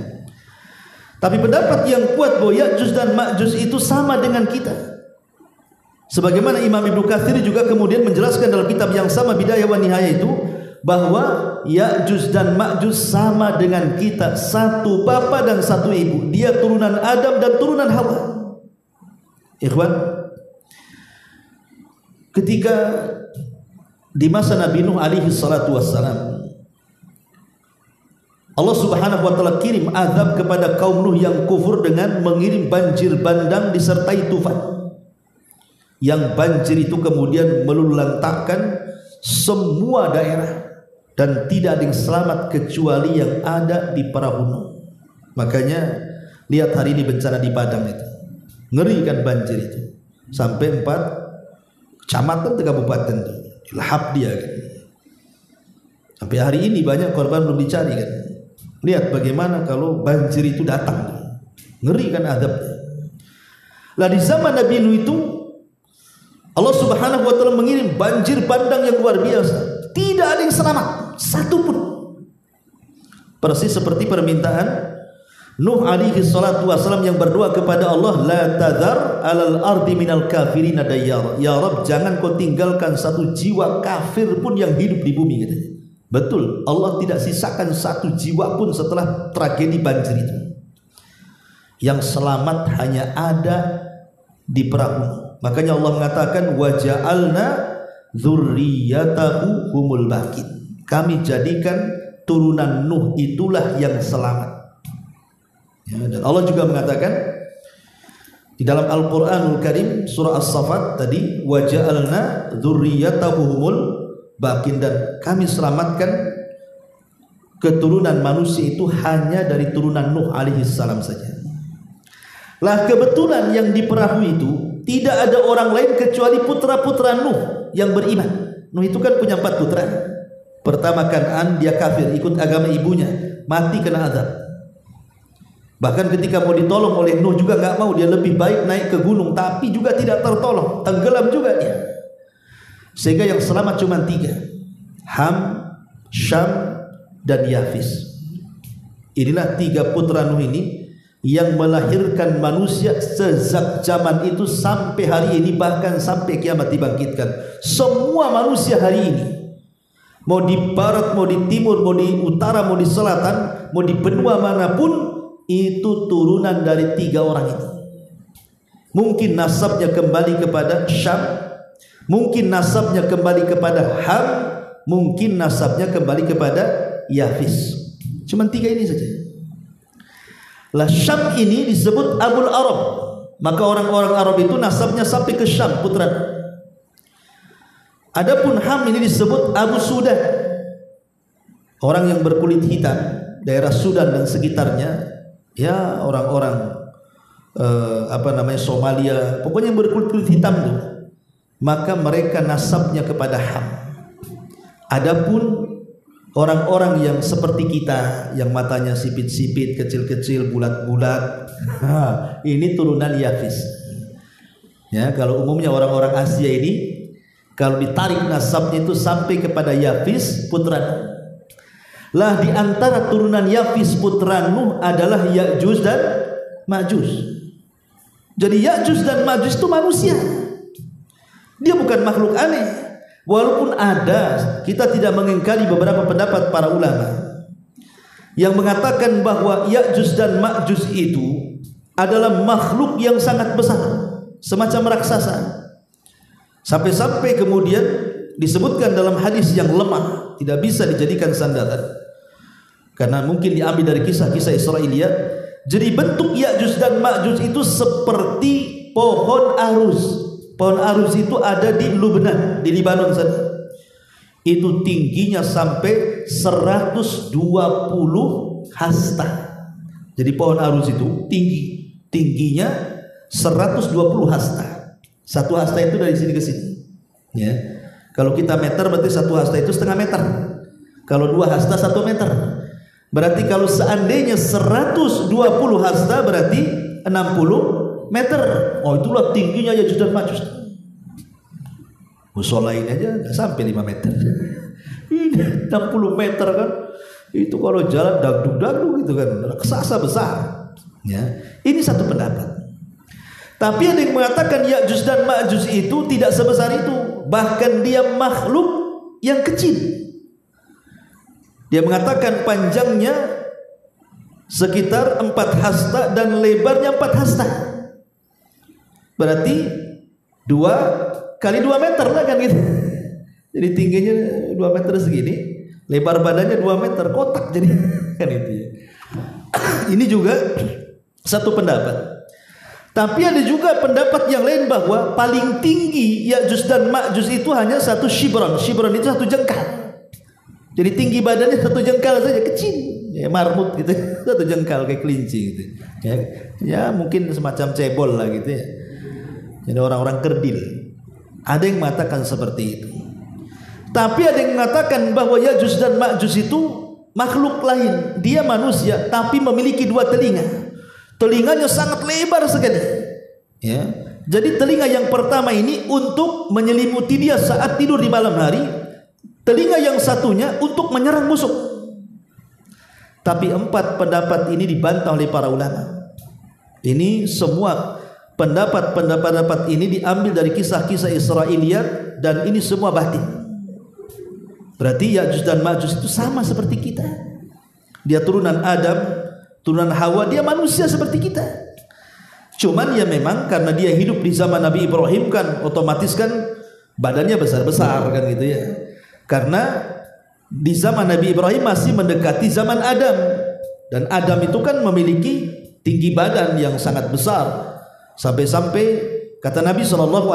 Tapi pendapat yang kuat bahwa Ya'juj dan Ma'juj itu sama dengan kita. Sebagaimana Imam Ibnu Katsir juga kemudian menjelaskan dalam kitab yang sama Bidayah wa Nihayah itu bahwa Ya'juj dan Ma'juj sama dengan kita, satu bapa dan satu ibu. Dia turunan Adam dan turunan Hawa. Ikhwan, ketika di masa Nabi Nuh alaihi salatu wassalam, Allah subhanahu wa ta'ala kirim azab kepada kaum Nuh yang kufur dengan mengirim banjir bandang disertai tufan. Yang banjir itu kemudian meluluhlantahkan semua daerah dan tidak ada yang selamat kecuali yang ada di perahu Nuh. Makanya lihat hari ini bencana di Padang itu, ngeri kan banjir itu, sampai 4 kecamatan 3 kabupaten itu dilahap dia kan. Sampai hari ini banyak korban belum dicari kan. Lihat bagaimana kalau banjir itu datang, ngeri kan azabnya. Lah di zaman Nabi Nuh itu Allah subhanahu wa ta'ala mengirim banjir bandang yang luar biasa, tidak ada yang selamat satu pun. Persis seperti permintaan Nuh alaihi salatu wassalam yang berdoa kepada Allah, la tadhar alal ardi minal kafirin dayyar. Ya Rabb, jangan kau tinggalkan satu jiwa kafir pun yang hidup di bumi gitu. Betul, Allah tidak sisakan satu jiwa pun setelah tragedi banjir itu. Yang selamat hanya ada di perahu. Makanya Allah mengatakan waja'alna dzurriyyatahu humul baqin. Kami jadikan turunan Nuh itulah yang selamat. Ya, dan Allah juga mengatakan di dalam Al-Qur'anul Karim surah As-Saffat tadi waja'alna dzurriyyatahu humul baqin, dan kami selamatkan keturunan manusia itu hanya dari turunan Nuh alaihi salam saja. Lah kebetulan yang di perahu itu tidak ada orang lain kecuali putra-putra Nuh yang beriman. Nuh itu kan punya 4 putra. Pertama Kan'an, dia kafir, ikut agama ibunya, mati kena azab. Bahkan ketika mau ditolong oleh Nuh juga nggak mau, dia lebih baik naik ke gunung, tapi juga tidak tertolong, tenggelam juga dia. Sehingga yang selamat cuma 3, Ham, Syam, dan Yafis. Inilah 3 putra Nuh ini yang melahirkan manusia sejak zaman itu sampai hari ini, bahkan sampai kiamat dibangkitkan. Semua manusia hari ini, mau di barat, mau di timur, mau di utara, mau di selatan, mau di benua manapun, itu turunan dari 3 orang ini. Mungkin nasabnya kembali kepada Syam, mungkin nasabnya kembali kepada Ham, mungkin nasabnya kembali kepada Yafis. Cuma 3 ini saja. Lah Syam ini disebut Abul Arab, maka orang-orang Arab itu nasabnya sampai ke Syam, putra. Adapun Ham ini disebut Abu Sudan, orang yang berkulit hitam, daerah Sudan dan sekitarnya, ya orang-orang Somalia, pokoknya yang berkulit hitam tuh, maka mereka nasabnya kepada Ham. Adapun orang-orang yang seperti kita, yang matanya sipit-sipit, kecil-kecil, bulat-bulat, ini turunan Yafis. Ya, kalau umumnya orang-orang Asia ini, kalau ditarik nasabnya itu sampai kepada Yafis putra Nuh. Lah di antara turunan Yafis putra Nuh adalah Ya'juj dan Ma'juj. Jadi Ya'juj dan Ma'juj itu manusia. Dia bukan makhluk aneh. Walaupun ada, kita tidak mengingkari beberapa pendapat para ulama yang mengatakan bahwa Ya'juj dan Ma'juj itu adalah makhluk yang sangat besar, semacam raksasa. Sampai-sampai kemudian disebutkan dalam hadis yang lemah, tidak bisa dijadikan sandaran, karena mungkin diambil dari kisah-kisah Israiliyat. Jadi bentuk Ya'juj dan Ma'juj itu seperti pohon arus. Pohon arus itu ada di Lubnan, di Libanon sana. Itu tingginya sampai 120 hasta. Jadi pohon arus itu tingginya 120 hasta. Satu hasta itu dari sini ke sini. Ya. Kalau kita meter berarti 1 hasta itu setengah meter. Kalau 2 hasta 1 meter. Berarti kalau seandainya 120 hasta berarti 60 meter. Oh, itulah tingginya Ya'juj dan Ma'juj. Musola ini aja nggak sampai 5 meter. Ini 60 meter kan. Itu kalau jalan dagdug-dagdug gitu kan, raksasa besar. Ya. Ini satu pendapat. Tapi ada yang mengatakan Ya'juj dan Ma'juj itu tidak sebesar itu. Bahkan dia makhluk yang kecil. Dia mengatakan panjangnya sekitar 4 hasta dan lebarnya 4 hasta. Berarti 2 kali 2 meter lah kan gitu. Jadi tingginya 2 meter segini, lebar badannya 2 meter, kotak jadi kan itu ya. Ini juga satu pendapat. Tapi ada juga pendapat yang lain bahwa paling tinggi Ya'juj dan Ma'juj itu hanya 1 shibron. Shibron itu 1 jengkal. Jadi tinggi badannya 1 jengkal saja, kecil. Ya, marmut gitu, 1 jengkal kayak kelinci gitu. Ya mungkin semacam cebol lah gitu ya. Jadi orang-orang kerdil. Ada yang mengatakan seperti itu. Tapi ada yang mengatakan bahwa Ya'juj dan Ma'juj itu makhluk lain. Dia manusia tapi memiliki 2 telinga. Telinganya sangat lebar sekali. Ya. Jadi telinga yang pertama ini untuk menyelimuti dia saat tidur di malam hari. Telinga yang satunya untuk menyerang musuh. Tapi 4 pendapat ini dibantah oleh para ulama. Ini semua pendapat ini diambil dari kisah-kisah Israiliyat dan ini semua batin. Berarti Ya'juj dan Ma'juj itu sama seperti kita. Dia turunan Adam, turunan Hawa, dia manusia seperti kita. Cuman ya memang karena dia hidup di zaman Nabi Ibrahim kan otomatis kan badannya besar-besar kan gitu ya. Karena di zaman Nabi Ibrahim masih mendekati zaman Adam. Dan Adam itu kan memiliki tinggi badan yang sangat besar. Sampai-sampai kata Nabi SAW,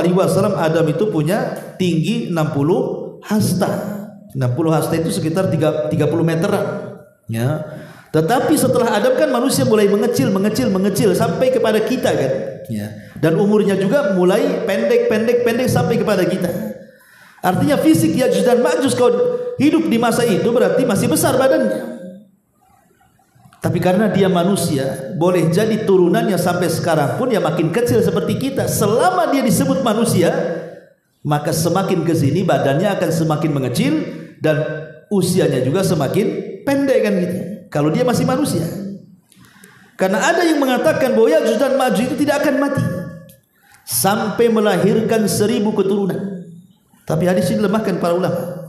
Adam itu punya tinggi 60 hasta. 60 hasta itu sekitar 30 meteran. Ya. Tetapi setelah Adam kan manusia mulai mengecil sampai kepada kita kan. Ya. Dan umurnya juga mulai pendek sampai kepada kita. Artinya fisik Ya'juj dan Ma'juj kalau hidup di masa itu berarti masih besar badannya. Tapi karena dia manusia, boleh jadi turunannya sampai sekarang pun ya makin kecil seperti kita. Selama dia disebut manusia, maka semakin ke sini badannya akan semakin mengecil dan usianya juga semakin pendek kan gitu. Kalau dia masih manusia. Karena ada yang mengatakan bahwa Ya'juj dan Ma'juj itu tidak akan mati sampai melahirkan 1000 keturunan. Tapi hadis ini dilemahkan para ulama.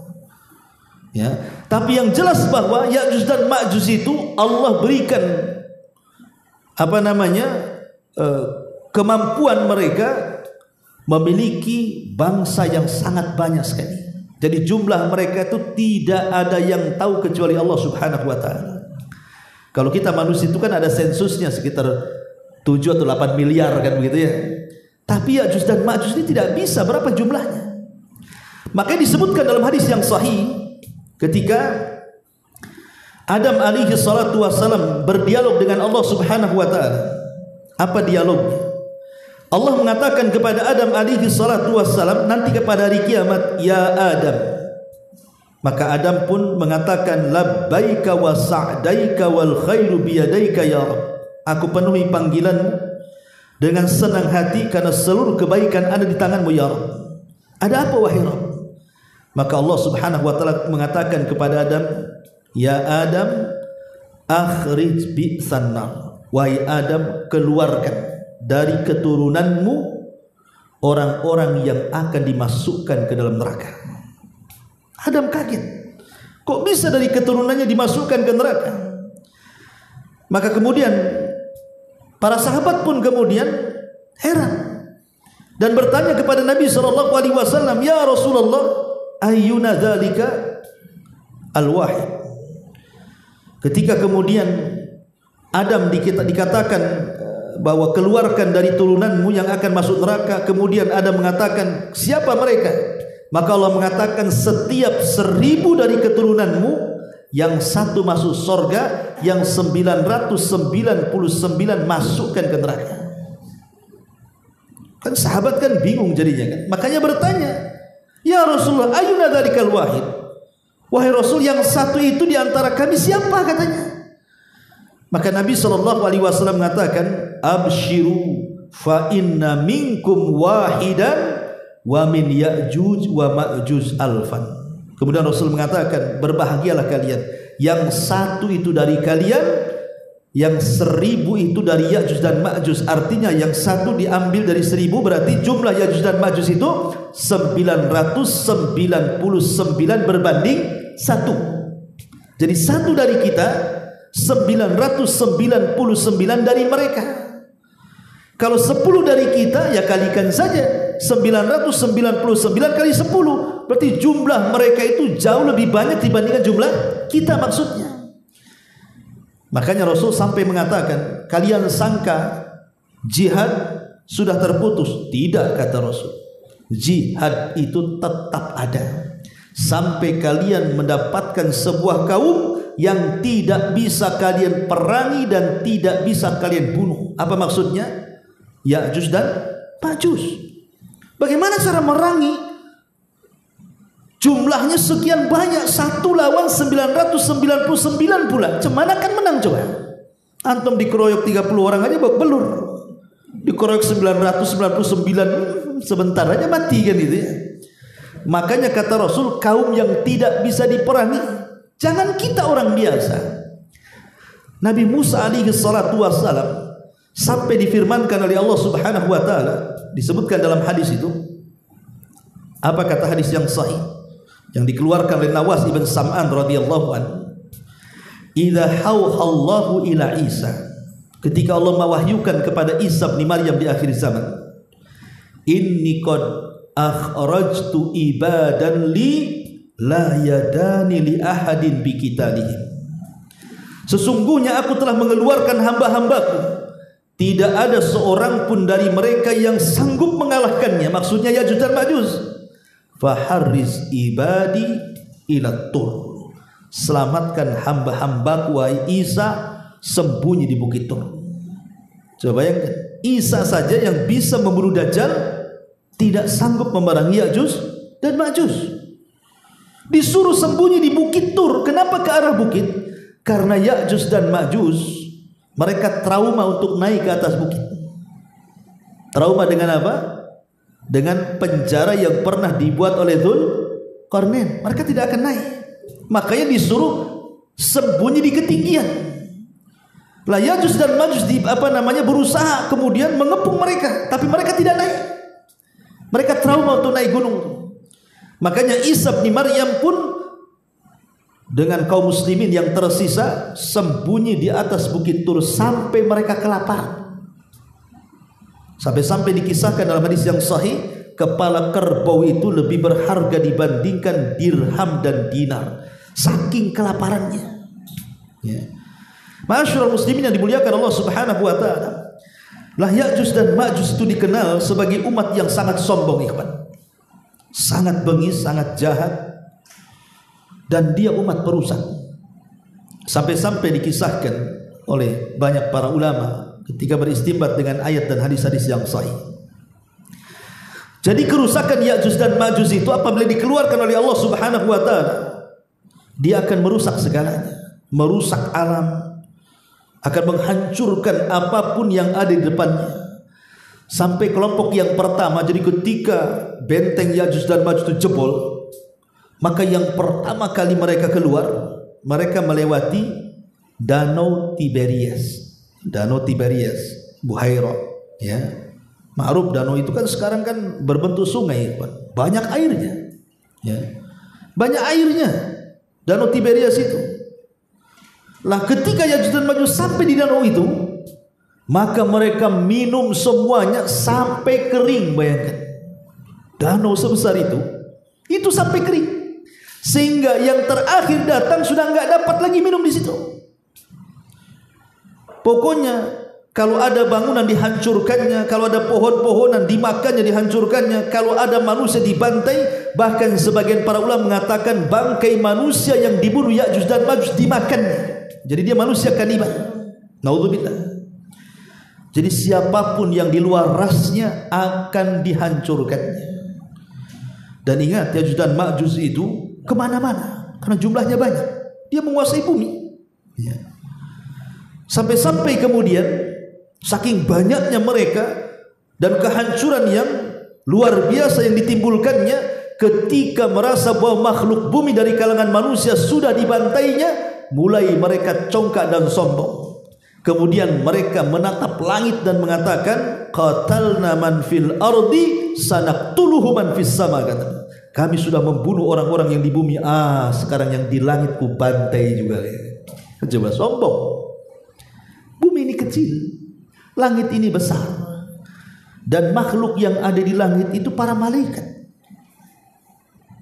Ya, tapi yang jelas bahwa Ya'juj dan Ma'juj itu Allah berikan kemampuan mereka memiliki bangsa yang sangat banyak sekali. Jadi jumlah mereka itu tidak ada yang tahu kecuali Allah Subhanahu wa taala. Kalau kita manusia itu kan ada sensusnya sekitar 7 atau 8 miliar kan begitu ya. Tapi Ya'juj dan Ma'juj ini tidak bisa berapa jumlahnya. Makanya disebutkan dalam hadis yang sahih ketika Adam alaihi salatu wassalam berdialog dengan Allah Subhanahu wa taala. Apa dialognya? Allah mengatakan kepada Adam alaihi salatu wassalam nanti kepada hari kiamat, ya Adam. Maka Adam pun mengatakan labbaika wa sa'daika wal khairu biyadaika ya Rabb. Aku penuhi panggilanmu dengan senang hati karena seluruh kebaikan ada di tanganmu ya Rabb. Ada apa wahai Rabb? Maka Allah Subhanahu wa taala mengatakan kepada Adam, ya Adam, akhrij bi'san nar. Wahai Adam, keluarkan dari keturunanmu orang-orang yang akan dimasukkan ke dalam neraka. Adam kaget. Kok bisa dari keturunannya dimasukkan ke neraka? Maka kemudian para sahabat pun kemudian heran dan bertanya kepada Nabi SAW, ya Rasulullah, ayyuna dzalika al-wahid. Ketika kemudian Adam dikatakan bahwa keluarkan dari turunanmu yang akan masuk neraka, kemudian Adam mengatakan siapa mereka? Maka Allah mengatakan setiap 1000 dari keturunanmu yang 1 masuk surga, yang 999 masukkan ke neraka. Kan sahabat kan bingung jadinya kan. Makanya bertanya, Ya Rasulullah, ayuna dzalikal wahid? Wahai Rasul, yang satu itu di antara kami siapa katanya? Maka Nabi SAW mengatakan, abshiru fa inna minkum wahidan wa min Ya'juj wa Ma'juj alfan. Kemudian Rasul mengatakan, berbahagialah kalian, yang satu itu dari kalian, yang 1000 itu dari Ya'juj dan Ma'juj. Artinya yang satu diambil dari 1000, berarti jumlah Ya'juj dan Ma'juj itu 999 berbanding 1. Jadi satu dari kita, 999 dari mereka. Kalau 10 dari kita, ya kalikan saja 999 kali 10, berarti jumlah mereka itu jauh lebih banyak dibandingkan jumlah kita maksudnya. Makanya Rasul sampai mengatakan, kalian sangka jihad sudah terputus? Tidak, kata Rasul. Jihad itu tetap ada sampai kalian mendapatkan sebuah kaum yang tidak bisa kalian perangi dan tidak bisa kalian bunuh. Apa maksudnya? Ya'juj dan Ma'juj. Bagaimana cara merangi? Jumlahnya sekian banyak, 1 lawan 999 pula. Cemana kan menang coba? Antum dikeroyok 30 orang aja babak belur. Dikeroyok 999 sebentar aja mati kan itu ya. Makanya kata Rasul, kaum yang tidak bisa diperangi, jangan kita orang biasa. Nabi Musa alaihi salatu wassalam sampai difirmankan oleh Allah Subhanahu wa taala, disebutkan dalam hadis itu. Apa kata hadis yang sahih yang dikeluarkan oleh Nawas ibn Sam'an radhiyallahu anhu? Idza hauhallahu ila Isa, ketika Allah mewahyukan kepada Isa bin Maryam di akhir zaman, inni qad akhrajtu ibadan li la yadani li ahadin bi qitalihim. Sesungguhnya aku telah mengeluarkan hamba-hambaku, tidak ada seorang pun dari mereka yang sanggup mengalahkannya. Maksudnya Ya'juj dan Ma'juj. Faharriz ibadi ila Tur, selamatkan hamba-hambaku wahai Isa, sembunyi di bukit Tur. Coba bayangkan, Isa saja yang bisa membunuh Dajjal tidak sanggup memerangi Ya'juj dan Ma'juj. Disuruh sembunyi di bukit Tur. Kenapa ke arah bukit? Karena Ya'juj dan Ma'juj mereka trauma untuk naik ke atas bukit. Trauma dengan apa? Dengan penjara yang pernah dibuat oleh Dzulqarnain. Mereka tidak akan naik. Makanya disuruh sembunyi di ketinggian. Lah Ya'juj dan Ma'juj berusaha kemudian mengepung mereka, tapi mereka tidak naik. Mereka trauma untuk naik gunung. Makanya Isa bin Maryam pun dengan kaum muslimin yang tersisa sembunyi di atas bukit Tur sampai mereka kelaparan. Sampai-sampai dikisahkan dalam hadis yang sahih, kepala kerbau itu lebih berharga dibandingkan dirham dan dinar, saking kelaparannya. Ya. Ma'asyiral muslimin yang dimuliakan Allah Subhanahu wa taala. Lah Ya'juj dan Ma'juj itu dikenal sebagai umat yang sangat sombong, ikhwan. Sangat bengis, sangat jahat. Dan dia umat perusak. Sampai-sampai dikisahkan oleh banyak para ulama ketika beristinbat dengan ayat dan hadis-hadis yang sahih. Jadi kerusakan Ya'juj dan Ma'juj itu apabila dikeluarkan oleh Allah Subhanahu wa taala, dia akan merusak segalanya, merusak alam, akan menghancurkan apapun yang ada di depannya. Sampai kelompok yang pertama, jadi ketika benteng Ya'juj dan Ma'juj itu jebol, maka yang pertama kali mereka keluar, mereka melewati Danau Tiberias. Danau Tiberias, Buhairah, ya. Ma'ruf danau itu kan sekarang kan berbentuk sungai, banyak airnya, ya. Banyak airnya Danau Tiberias itu. Lah ketika Ya'juj dan Ma'juj sampai di danau itu, maka mereka minum semuanya sampai kering. Bayangkan, danau sebesar itu sampai kering, sehingga yang terakhir datang sudah nggak dapat lagi minum di situ. Pokoknya kalau ada bangunan dihancurkannya, kalau ada pohon-pohonan dimakannya, dihancurkannya, kalau ada manusia dibantai. Bahkan sebagian para ulama mengatakan bangkai manusia yang dibunuh Ya'juj dan Ma'juj dimakannya. Jadi dia manusia kanibal. Naudzubillah. Jadi siapapun yang di luar rasnya akan dihancurkannya. Dan ingat, Ya'juj dan Ma'juj itu kemana-mana karena jumlahnya banyak. Dia menguasai bumi. Ya. Sampai-sampai kemudian saking banyaknya mereka dan kehancuran yang luar biasa yang ditimbulkannya, ketika merasa bahwa makhluk bumi dari kalangan manusia sudah dibantainya, mulai mereka congkak dan sombong. Kemudian mereka menatap langit dan mengatakan, qatalna man fil ardi sanaqtuluhu man fis sama. Kata, kami sudah membunuh orang-orang yang di bumi, sekarang yang di langit ku bantai juga. Coba sombong. Bumi ini kecil, langit ini besar, dan makhluk yang ada di langit itu para malaikat.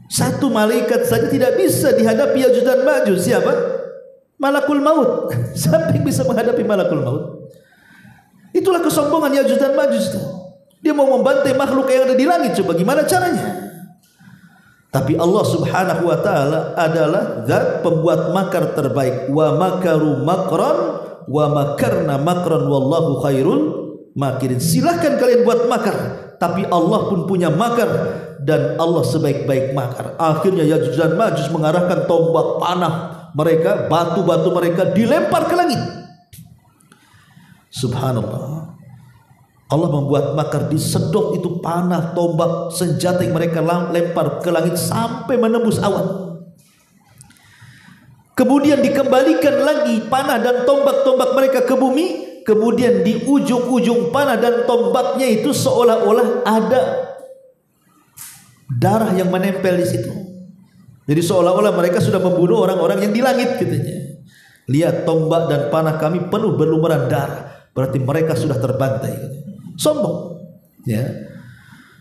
Satu malaikat saja tidak bisa dihadapi Ya'juj dan Ma'juj. Siapa? Malakul maut. Sampai bisa menghadapi malakul maut. Itulah kesombongan Ya'juj dan Ma'juj. Dia mau membantai makhluk yang ada di langit. Coba gimana caranya? Tapi Allah subhanahu wa ta'ala adalah zat pembuat makar terbaik. Wa makaru makran wa makarna makran wallahu khairul makirin. Silahkan kalian buat makar, tapi Allah pun punya makar, dan Allah sebaik-baik makar. Akhirnya Ya'juj dan Ma'juj mengarahkan tombak panah mereka, batu-batu mereka dilempar ke langit. Subhanallah. Allah membuat makar, disedot itu panah, tombak, senjata yang mereka lempar ke langit sampai menembus awan. Kemudian dikembalikan lagi panah dan tombak-tombak mereka ke bumi. Kemudian di ujung-ujung panah dan tombaknya itu seolah-olah ada darah yang menempel di situ. Jadi seolah-olah mereka sudah membunuh orang-orang yang di langit, katanya. Lihat, tombak dan panah kami penuh berlumuran darah, berarti mereka sudah terbantai. Sombong. Ya.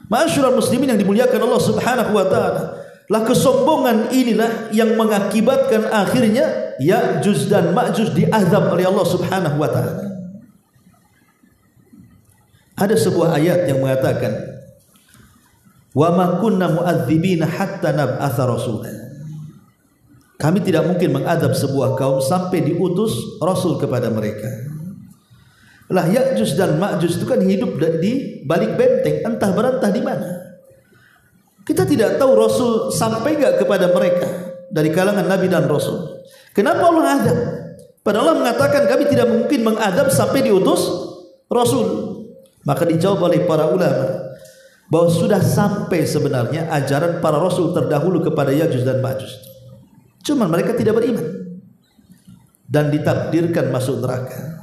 Ma'asyiral muslimin yang dimuliakan Allah subhanahu wa ta'ala, lah kesombongan inilah yang mengakibatkan akhirnya Ya'juj dan Ma'juj diazab oleh Allah subhanahu wa ta'ala. Ada sebuah ayat yang mengatakan, wa ma kunna mu'adzibina hatta nab'atha rasulan. Kami tidak mungkin mengadab sebuah kaum sampai diutus rasul kepada mereka. Lah Ya'juj dan Ma'juj itu kan hidup di balik benteng, entah berantah di mana. Kita tidak tahu rasul sampai enggak kepada mereka dari kalangan nabi dan rasul. Kenapa Allah azab? Padahal Allah mengatakan kami tidak mungkin mengadab sampai diutus rasul. Maka dijawab oleh para ulama bahwa sudah sampai sebenarnya ajaran para rasul terdahulu kepada Ya'juj dan Ma'juj. Cuma mereka tidak beriman dan ditakdirkan masuk neraka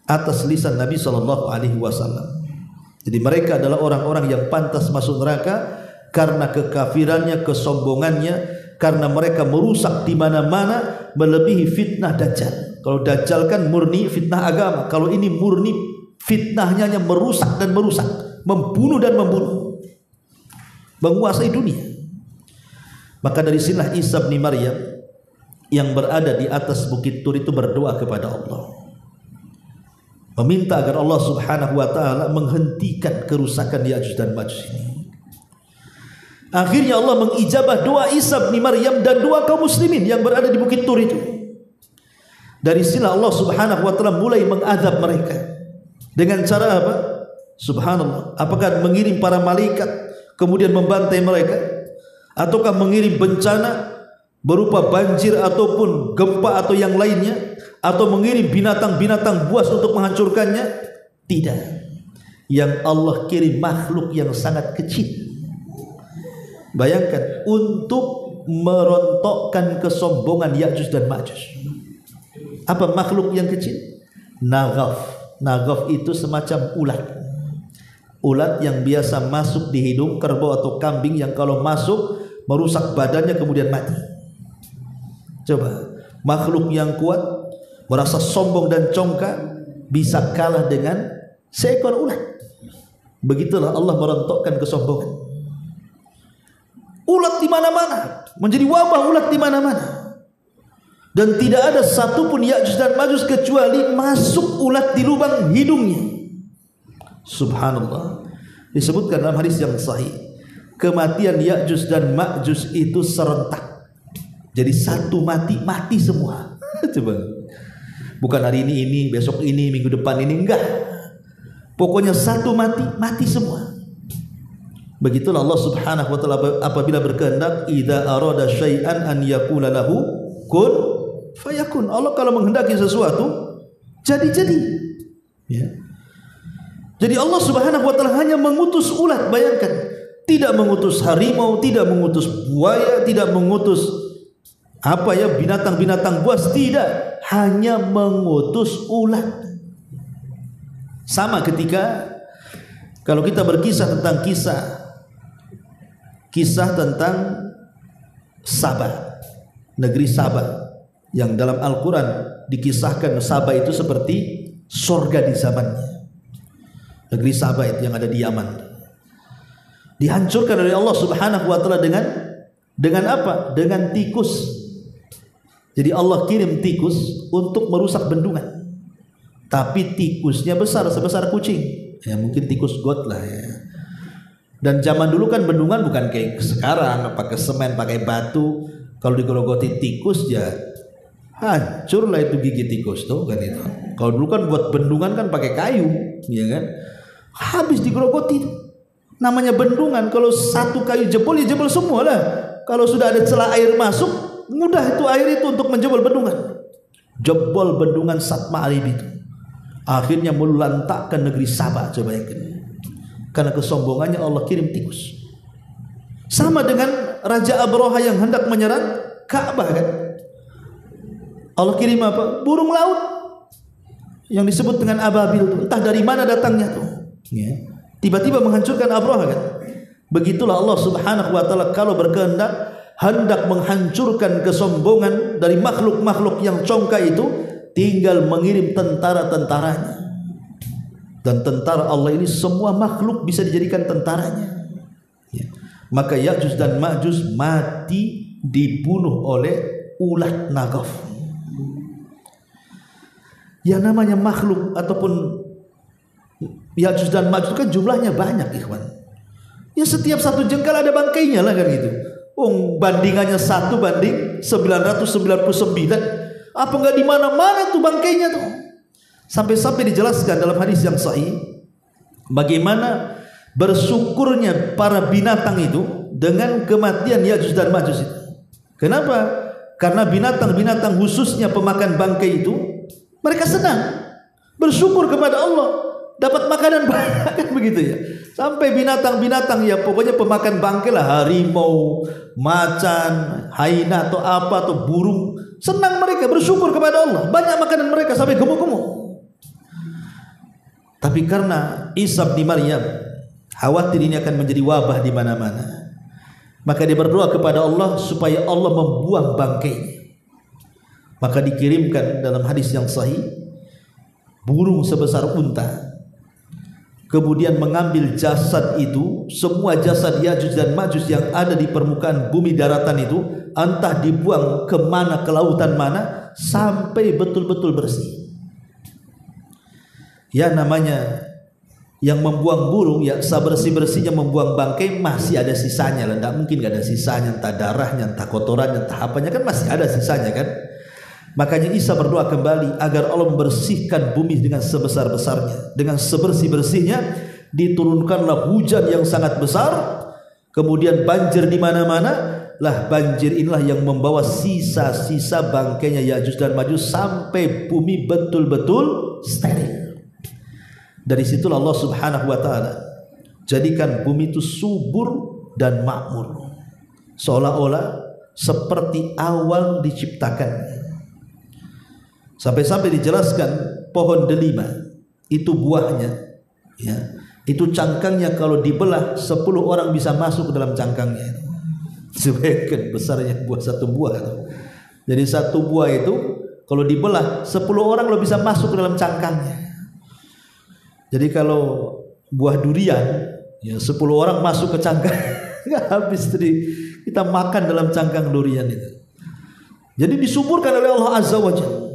atas lisan Nabi SAW. Jadi mereka adalah orang-orang yang pantas masuk neraka karena kekafirannya, kesombongannya, karena mereka merusak di mana-mana, melebihi fitnah Dajjal. Kalau Dajjal kan murni fitnah agama, kalau ini murni fitnahnya hanya merusak dan merusak, membunuh dan membunuh, menguasai dunia. Maka dari sinilah Isa bin Maryam yang berada di atas bukit Tur itu berdoa kepada Allah, meminta agar Allah subhanahu wa ta'ala menghentikan kerusakan Ya'juj dan Ma'juj ini. Akhirnya Allah mengijabah doa Isa bin Maryam dan doa kaum muslimin yang berada di bukit Tur itu. Dari sinilah Allah subhanahu wa ta'ala mulai mengadab mereka. Dengan cara apa? Subhanallah. Apakah mengirim para malaikat kemudian membantai mereka, ataukah mengirim bencana berupa banjir ataupun gempa atau yang lainnya, atau mengirim binatang-binatang buas untuk menghancurkannya? Tidak. Yang Allah kirim makhluk yang sangat kecil. Bayangkan, untuk merontokkan kesombongan Ya'juj dan Ma'juj. Apa makhluk yang kecil? Naghaf. Naghaf itu semacam ulat. Ulat yang biasa masuk di hidung kerbau atau kambing, yang kalau masuk merusak badannya kemudian mati. Coba, makhluk yang kuat merasa sombong dan congkak bisa kalah dengan seekor ulat. Begitulah Allah merontokkan kesombongan. Ulat di mana-mana, menjadi wabah ulat di mana-mana. Dan tidak ada satupun Ya'juj dan Ma'juj kecuali masuk ulat di lubang hidungnya. Subhanallah. Disebutkan dalam hadis yang sahih, kematian Ya'juj dan Ma'juj itu serentak. Jadi satu mati, mati semua. Coba. Bukan hari ini, besok ini, minggu depan ini, enggak. Pokoknya satu mati, mati semua. Begitulah Allah Subhanahu wa taala apabila berkehendak, idza arada syai'an an yaqula lahu kun fayakun. Allah kalau menghendaki sesuatu jadi. Ya. Jadi Allah Subhanahu wa taala hanya mengutus ulat, bayangkan. Tidak mengutus harimau, tidak mengutus buaya, tidak mengutus binatang-binatang buas, tidak, hanya mengutus ulat. Sama ketika kalau kita berkisah tentang kisah tentang Saba, negeri Saba, yang dalam Al-Quran dikisahkan Saba itu seperti surga di zamannya. Negeri Saba itu yang ada di Yaman dihancurkan oleh Allah Subhanahu wa taala dengan apa? Dengan tikus. Jadi Allah kirim tikus untuk merusak bendungan. Tapi tikusnya besar, sebesar kucing. Ya mungkin tikus got lah ya. Dan zaman dulu kan bendungan bukan kayak sekarang pakai semen, pakai batu. Kalau digorogoti tikus ya hancur lah itu gigi tikus tuh kan itu. Kalau dulu kan buat bendungan kan pakai kayu, ya kan? Habis digorogoti. Namanya bendungan, kalau satu kayu jebol ya jebol semua lah. Kalau sudah ada celah air masuk, mudah itu air itu untuk menjebol bendungan. Jebol bendungan Satma Arib itu. Akhirnya melantakkan negeri Saba, coba bayangkan. Karena kesombongannya Allah kirim tikus. Sama dengan Raja Abraha yang hendak menyerang Ka'bah kan. Allah kirim apa? Burung laut yang disebut dengan ababil, entah dari mana datangnya tuh. Ya. Tiba-tiba menghancurkan Abraha kan. Begitulah Allah Subhanahu wa taala kalau berkehendak hendak menghancurkan kesombongan dari makhluk-makhluk yang congkak itu, tinggal mengirim tentara-tentaranya. Dan tentara Allah ini semua makhluk bisa dijadikan tentaranya. Ya. Maka Ya'juj dan Ma'juj mati dibunuh oleh ulat nagaf. Yang namanya makhluk ataupun Ya'juj dan Ma'juj kan jumlahnya banyak, ikhwan. Ya setiap satu jengkal ada bangkainya lah kan gitu. Bandingannya 1 banding 999. Apa enggak di mana-mana tuh bangkainya tuh. Sampai-sampai dijelaskan dalam hadis yang sahih bagaimana bersyukurnya para binatang itu dengan kematian Ya'juj dan Ma'juj itu. Kenapa? Karena binatang-binatang khususnya pemakan bangkai itu mereka senang bersyukur kepada Allah dapat makanan banyak kan begitu ya. Sampai binatang-binatang ya pokoknya pemakan bangkai lah, harimau, macan, hyena atau apa atau burung, senang mereka bersyukur kepada Allah, banyak makanan mereka sampai gemuk-gemuk. Tapi karena Isa bin Maryam khawatir ini akan menjadi wabah di mana-mana, maka dia berdoa kepada Allah supaya Allah membuang bangkainya. Maka dikirimkan dalam hadis yang sahih burung sebesar unta, kemudian mengambil jasad itu, semua jasad Ya'juj dan Ma'juj yang ada di permukaan bumi daratan itu, entah dibuang ke mana, ke lautan mana, sampai betul-betul bersih. Ya namanya yang membuang burung ya sebersih-bersihnya membuang bangkai masih ada sisanya lah, tidak mungkin gak ada sisanya, entah darahnya, entah kotorannya, entah apanya, kan masih ada sisanya kan. Makanya Isa berdoa kembali agar Allah membersihkan bumi dengan sebesar-besarnya, dengan sebersih-bersihnya, diturunkanlah hujan yang sangat besar, kemudian banjir di mana-mana. Lah banjir inilah yang membawa sisa-sisa bangkainya Ya'juj dan Ma'juj sampai bumi betul-betul steril. Dari situlah Allah Subhanahu wa taala jadikan bumi itu subur dan makmur, seolah-olah seperti awal diciptakannya. Sampai-sampai dijelaskan pohon delima itu buahnya ya, itu cangkangnya kalau dibelah 10 orang bisa masuk ke dalam cangkangnya. Sebagian besarnya buah satu buah. Jadi satu buah itu kalau dibelah 10 orang lo bisa masuk ke dalam cangkangnya. Jadi kalau buah durian ya 10 orang masuk ke cangkang nggak habis tadi kita makan dalam cangkang durian itu. Jadi disuburkan oleh Allah Azza wa Jalla,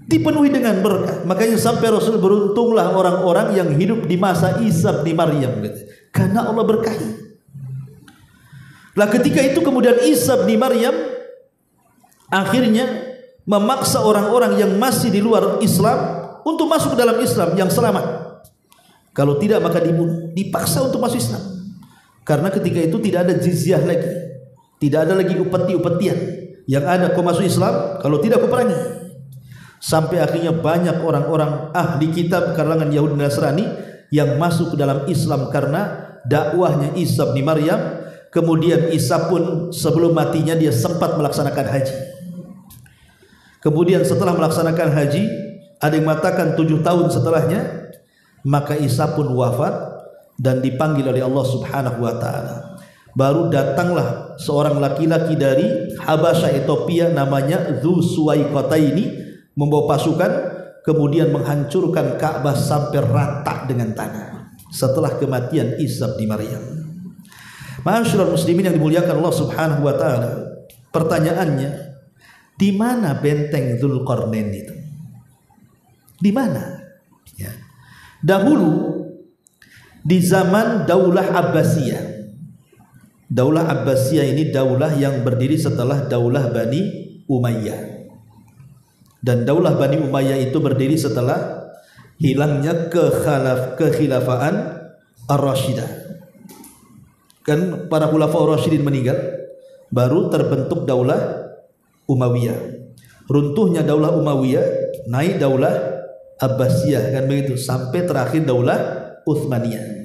dipenuhi dengan berkah. Makanya sampai Rasul beruntunglah orang-orang yang hidup di masa Isa bin Maryam gitu. Karena Allah berkahi. Lah ketika itu kemudian Isa bin Maryam akhirnya memaksa orang-orang yang masih di luar Islam untuk masuk ke dalam Islam yang selamat. Kalau tidak maka dibunuh, dipaksa untuk masuk Islam. Karena ketika itu tidak ada jizyah lagi, tidak ada lagi upeti-upetian. Yang ada kau masuk Islam, kalau tidak kau perangi. Sampai akhirnya banyak orang-orang ahli kitab kalangan Yahudi dan Nasrani yang masuk ke dalam Islam karena dakwahnya Isa bin Maryam. Kemudian Isa pun sebelum matinya dia sempat melaksanakan haji. Kemudian setelah melaksanakan haji, ada yang mengatakan 7 tahun setelahnya, maka Isa pun wafat dan dipanggil oleh Allah Subhanahu wa taala. Baru datanglah seorang laki-laki dari Habasyah Ethiopia namanya Dzu Suwaikataini membawa pasukan kemudian menghancurkan Ka'bah sampai rata dengan tanah setelah kematian Isa bin Maryam. Ma'asyiral muslimin yang dimuliakan Allah Subhanahu wa taala, pertanyaannya, di mana benteng Dzulqarnain itu? Di mana? Ya. Dahulu di zaman Daulah Abbasiyah. Daulah Abbasiyah ini daulah yang berdiri setelah Daulah Bani Umayyah. Dan Daulah Bani Umayyah itu berdiri setelah hilangnya kekhilafaan Ar-Rasyidah. Kan para khulafa Ar-Rasyidin meninggal, baru terbentuk Daulah Umayyah. Runtuhnya Daulah Umayyah, naik Daulah Abbasiyah, kan begitu, sampai terakhir Daulah Utsmaniyah.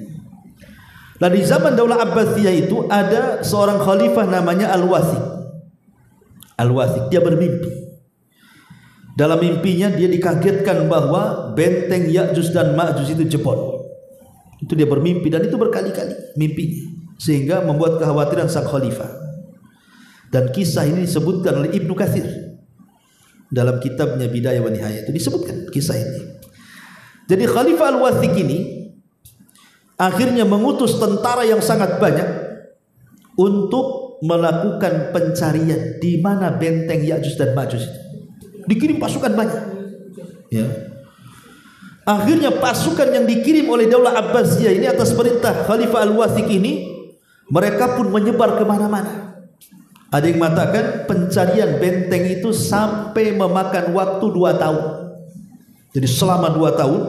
Nah, di zaman Daulah Abbasiyah itu ada seorang khalifah namanya Al-Wathiq. Al-Wathiq dia bermimpi. Dalam mimpinya dia dikagetkan bahwa benteng Ya'juj dan Ma'juj itu jebol. Itu dia bermimpi dan itu berkali-kali mimpinya, sehingga membuat kekhawatiran sang khalifah. Dan kisah ini disebutkan oleh Ibnu Katsir dalam kitabnya Bidayah wa Nihayah, itu disebutkan kisah ini. Jadi Khalifah Al-Wathiq ini akhirnya mengutus tentara yang sangat banyak untuk melakukan pencarian di mana benteng Ya'juj dan Ma'juj itu. Dikirim pasukan banyak. Ya. Akhirnya pasukan yang dikirim oleh Daulah Abbasiyah ini atas perintah Khalifah Al-Wathiq ini, mereka pun menyebar kemana-mana. Ada yang mengatakan pencarian benteng itu sampai memakan waktu 2 tahun. Jadi selama 2 tahun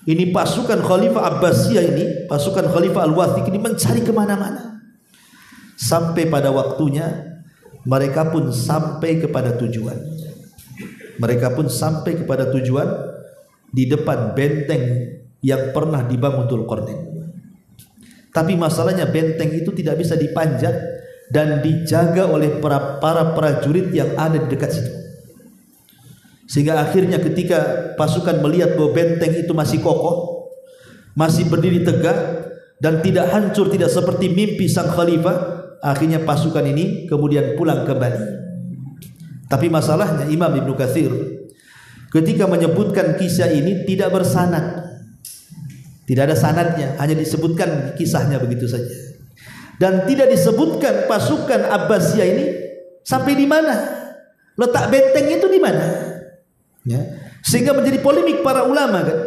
ini pasukan Khalifah Abbasiyah ini, pasukan Khalifah Al-Wathiq ini mencari kemana-mana. Sampai pada waktunya mereka pun sampai kepada tujuan. Mereka pun sampai kepada tujuan di depan benteng yang pernah dibangun Dzulqarnain. Tapi masalahnya benteng itu tidak bisa dipanjat dan dijaga oleh para prajurit yang ada di dekat situ. Sehingga akhirnya ketika pasukan melihat bahwa benteng itu masih kokoh, masih berdiri tegak dan tidak hancur, tidak seperti mimpi sang khalifah, akhirnya pasukan ini kemudian pulang kembali. Tapi masalahnya Imam Ibnu Katsir ketika menyebutkan kisah ini tidak bersanad. Tidak ada sanadnya, hanya disebutkan kisahnya begitu saja. Dan tidak disebutkan pasukan Abbasiyah ini sampai di mana, letak benteng itu di mana. Ya. Sehingga menjadi polemik para ulama kan.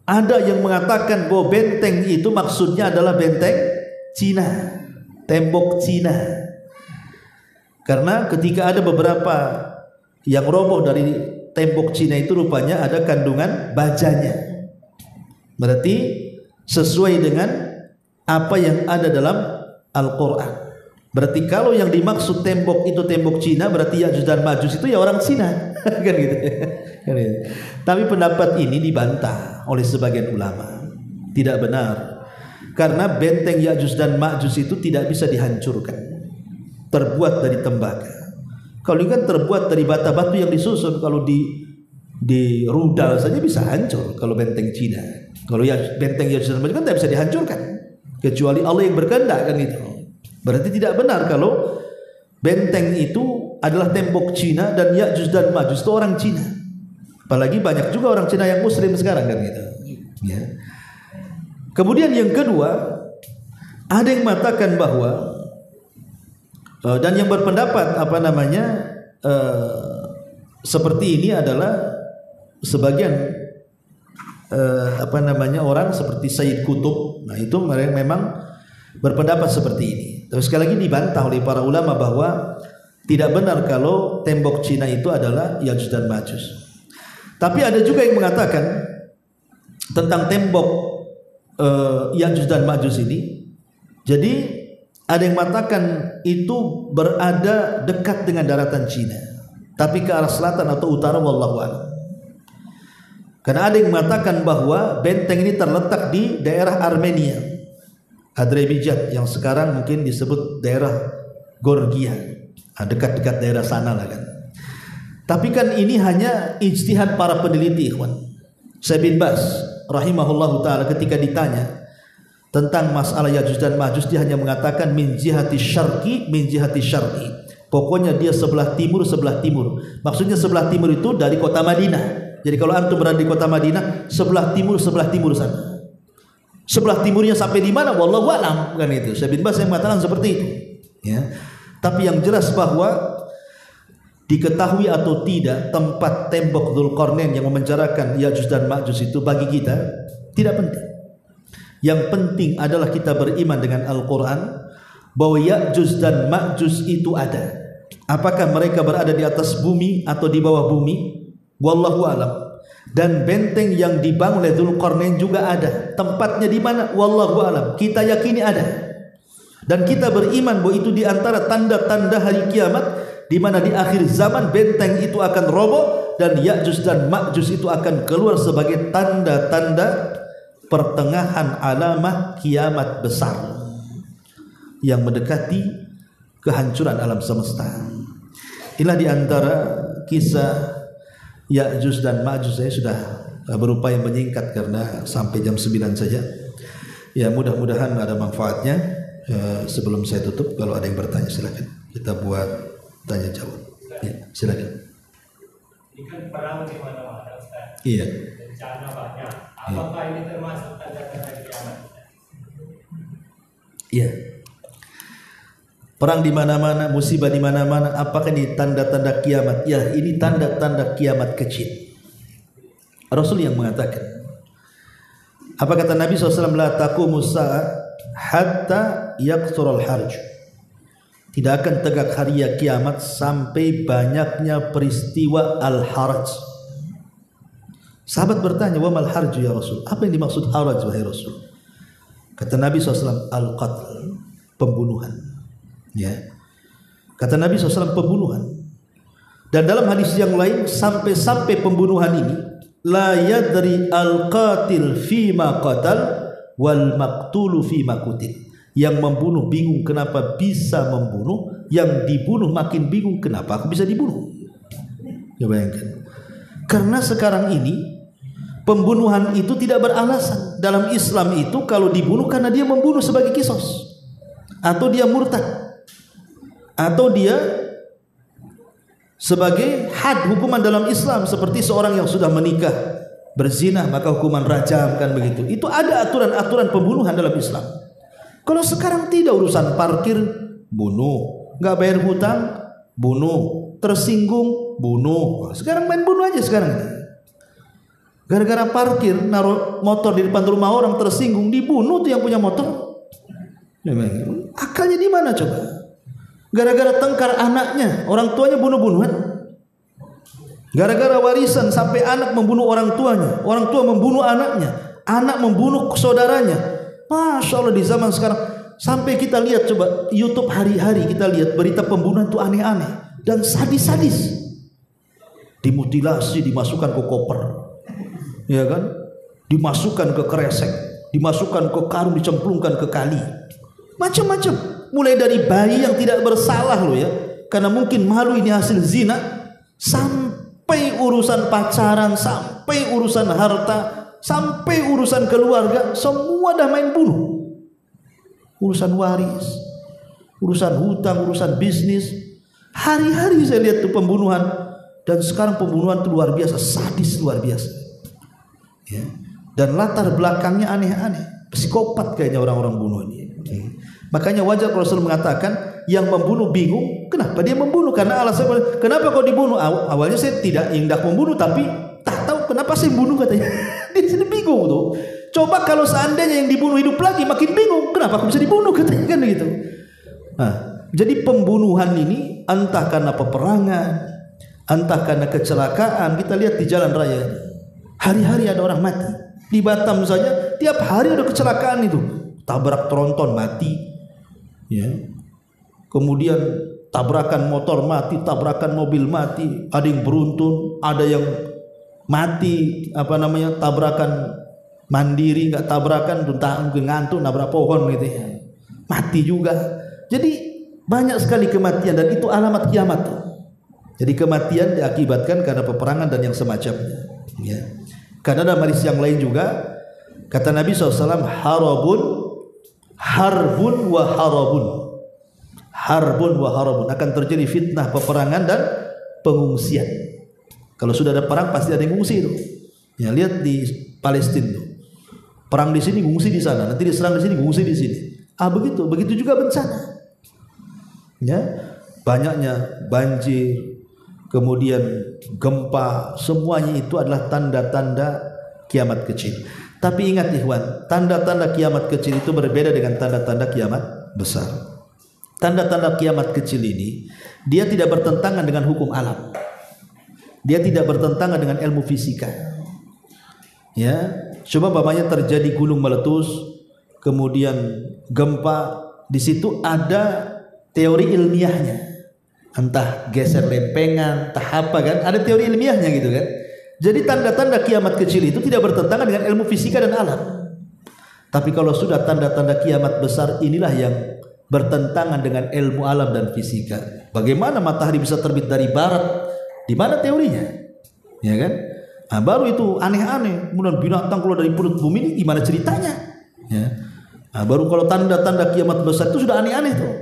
Ada yang mengatakan bahwa benteng itu maksudnya adalah benteng Cina, tembok Cina. Karena ketika ada beberapa yang roboh dari tembok Cina itu rupanya ada kandungan bajanya. Berarti sesuai dengan apa yang ada dalam Al-Quran. Berarti kalau yang dimaksud tembok itu tembok Cina, berarti Ya'juj dan Ma'juj itu ya orang Cina. Kan gitu. Tapi pendapat ini dibantah oleh sebagian ulama. Tidak benar. Karena benteng Ya'juj dan Ma'juj itu tidak bisa dihancurkan. Terbuat dari tembaga. Kalau ini kan terbuat dari bata-batu yang disusun. Kalau di rudal saja bisa hancur kalau benteng Cina. Kalau ya benteng Ya'juj dan Ma'juj kan tidak bisa dihancurkan kecuali Allah yang berkehendak kan itu. Berarti tidak benar kalau benteng itu adalah tembok Cina dan Ya'juj dan Ma'juj itu orang Cina. Apalagi banyak juga orang Cina yang muslim sekarang kan gitu. Ya. Kemudian yang kedua, ada yang mengatakan bahwa dan yang berpendapat seperti ini adalah sebagian orang seperti Sayyid Qutb. Nah itu mereka memang berpendapat seperti ini. Tapi sekali lagi dibantah oleh para ulama bahwa tidak benar kalau tembok Cina itu adalah Ya'juj dan Ma'juj. Tapi ada juga yang mengatakan tentang tembok Ya'juj dan Ma'juj ini, Jadi ada yang mengatakan itu berada dekat dengan daratan Cina, tapi ke arah selatan atau utara, wallahu a'lam. Karena ada yang mengatakan bahwa benteng ini terletak di daerah Armenia, Azerbaijan, yang sekarang mungkin disebut daerah Georgia, dekat-dekat daerah sana lah kan. Tapi kan ini hanya ijtihad para peneliti, ikhwan. Syekh bin Baz rahimahullahu taala ketika ditanya tentang masalah Ya'juj dan Ma'juj, dia hanya mengatakan min jihati syarqi, min jihati syarqi. Pokoknya dia sebelah timur, sebelah timur. Maksudnya sebelah timur itu dari kota Madinah. Jadi kalau antum berada di kota Madinah, sebelah timur sana. Sebelah timurnya sampai di mana? Wallahu a'lam, kan itu. Syekh bin Baz yang mengatakan seperti itu. Ya. Tapi yang jelas bahwa diketahui atau tidak tempat tembok Dzulqarnain yang memenjarakan Ya'juj dan Ma'juj itu bagi kita tidak penting. Yang penting adalah kita beriman dengan Al-Quran bahwa Ya'juj dan Ma'juj itu ada. Apakah mereka berada di atas bumi atau di bawah bumi? Wallahu alam. Dan benteng yang dibangun oleh Dzulqarnain juga ada. Tempatnya di mana? Wallahu alam. Kita yakini ada. Dan kita beriman bahwa itu di antara tanda-tanda hari kiamat, di mana di akhir zaman benteng itu akan roboh dan Ya'juj dan Ma'juj itu akan keluar sebagai tanda-tanda pertengahan alamah kiamat besar yang mendekati kehancuran alam semesta. Inilah di antara kisah Ya'juj dan Ma'juj. Saya sudah berupaya menyingkat karena sampai jam 9 saja. Ya, mudah-mudahan ada manfaatnya. Sebelum saya tutup, kalau ada yang bertanya silakan. Kita buat tanya jawab. Ya, silakan. Ini kan perang di mana-mana, Ustaz. Iya. Bencana banyak. Apakah ini termasuk tanda-tanda kiamat? Iya. Perang di mana-mana, musibah di mana-mana, apakah ini tanda-tanda kiamat? Ya, ini tanda-tanda kiamat kecil. Rasul yang mengatakan. Apa kata Nabi SAW? La taqumu sa'ah hatta yaqsurul harj. Tidak akan tegak hari kiamat sampai banyaknya peristiwa al-haraj. Sahabat bertanya, wa mal harj ya Rasul? Apa yang dimaksud haraj wahai Rasul? Kata Nabi SAW, al-qatl, pembunuhan. Ya, kata Nabi SAW, pembunuhan. Dan dalam hadis yang lain, sampai-sampai pembunuhan ini, la yadri al-qatil fima qatal wal maqtulu fima qutil. Yang membunuh bingung kenapa bisa membunuh, yang dibunuh makin bingung kenapa aku bisa dibunuh. Ya, bayangkan. Karena sekarang ini pembunuhan itu tidak beralasan. Dalam Islam itu kalau dibunuh karena dia membunuh sebagai kisos, atau dia murtad, atau dia sebagai had hukuman dalam Islam, seperti seorang yang sudah menikah berzina maka hukuman rajam, kan begitu. Itu ada aturan-aturan pembunuhan dalam Islam. Kalau sekarang tidak, urusan parkir bunuh, nggak bayar hutang bunuh, tersinggung bunuh. Sekarang main bunuh aja sekarang ini. Gara-gara parkir naruh motor di depan rumah orang, tersinggung dibunuh tuh yang punya motor. Akalnya di mana coba? Gara-gara tengkar anaknya, orang tuanya bunuh-bunuhan. Gara-gara warisan sampai anak membunuh orang tuanya, orang tua membunuh anaknya, anak membunuh saudaranya. Masya Allah, di zaman sekarang sampai kita lihat coba YouTube hari-hari, kita lihat berita pembunuhan itu aneh-aneh dan sadis-sadis. Dimutilasi, dimasukkan ke koper, ya kan? Dimasukkan ke kresek, dimasukkan ke karung, dicemplungkan ke kali, macam-macam. Mulai dari bayi yang tidak bersalah loh ya, karena mungkin malu ini hasil zina, sampai urusan pacaran, sampai urusan harta, sampai urusan keluarga, semua dah main bunuh. Urusan waris, urusan hutang, urusan bisnis. Hari-hari saya lihat tuh pembunuhan. Dan sekarang pembunuhan itu luar biasa, sadis luar biasa. Ya. Dan latar belakangnya aneh-aneh, psikopat kayaknya orang-orang bunuh ini. Makanya wajar kalau Rasul mengatakan yang membunuh bingung, kenapa dia membunuh? Karena alasan, kenapa kau dibunuh? Awalnya saya tidak hendak membunuh, tapi tak tahu kenapa saya membunuh, katanya. Dia sini bingung tuh. Coba kalau seandainya yang dibunuh hidup lagi, makin bingung, kenapa aku bisa dibunuh, katanya, kan gitu. Nah, jadi pembunuhan ini entah karena peperangan, entah karena kecelakaan. Kita lihat di jalan raya, hari-hari ada orang mati. Di Batam saja tiap hari ada kecelakaan itu, tabrak tronton mati, ya. Kemudian tabrakan motor mati, tabrakan mobil mati, ada yang beruntun, ada yang mati tabrakan mandiri, nggak tabrakan ngantuk nabrak pohon gitu ya, mati juga. Jadi banyak sekali kematian dan itu alamat kiamat. Jadi kematian diakibatkan karena peperangan dan yang semacamnya, ya. Karena dalam hadis yang lain juga kata Nabi SAW, harbun wa harabun, akan terjadi fitnah, peperangan dan pengungsian. Kalau sudah ada perang pasti ada yang mengungsi itu. Ya, lihat di Palestina tuh. Perang di sini, mengungsi di sana, nanti diserang di sini, mengungsi di sini. Begitu juga bencana. Ya, banyaknya banjir, kemudian gempa, semuanya itu adalah tanda-tanda kiamat kecil. Tapi ingat ikhwan, tanda-tanda kiamat kecil itu berbeda dengan tanda-tanda kiamat besar. Tanda-tanda kiamat kecil ini dia tidak bertentangan dengan hukum alam. Dia tidak bertentangan dengan ilmu fisika. Ya, coba umpamanya terjadi gunung meletus, kemudian gempa, di situ ada teori ilmiahnya. Entah geser lempengan, entah apa kan, ada teori ilmiahnya gitu kan. Jadi tanda-tanda kiamat kecil itu tidak bertentangan dengan ilmu fisika dan alam. Tapi kalau sudah tanda-tanda kiamat besar, inilah yang bertentangan dengan ilmu alam dan fisika. Bagaimana matahari bisa terbit dari barat? Di mana teorinya? Ya kan? Nah, baru itu aneh-aneh. Kemudian binatang keluar dari perut bumi ini gimana ceritanya? Ya. Nah, baru kalau tanda-tanda kiamat besar itu sudah aneh-aneh tuh.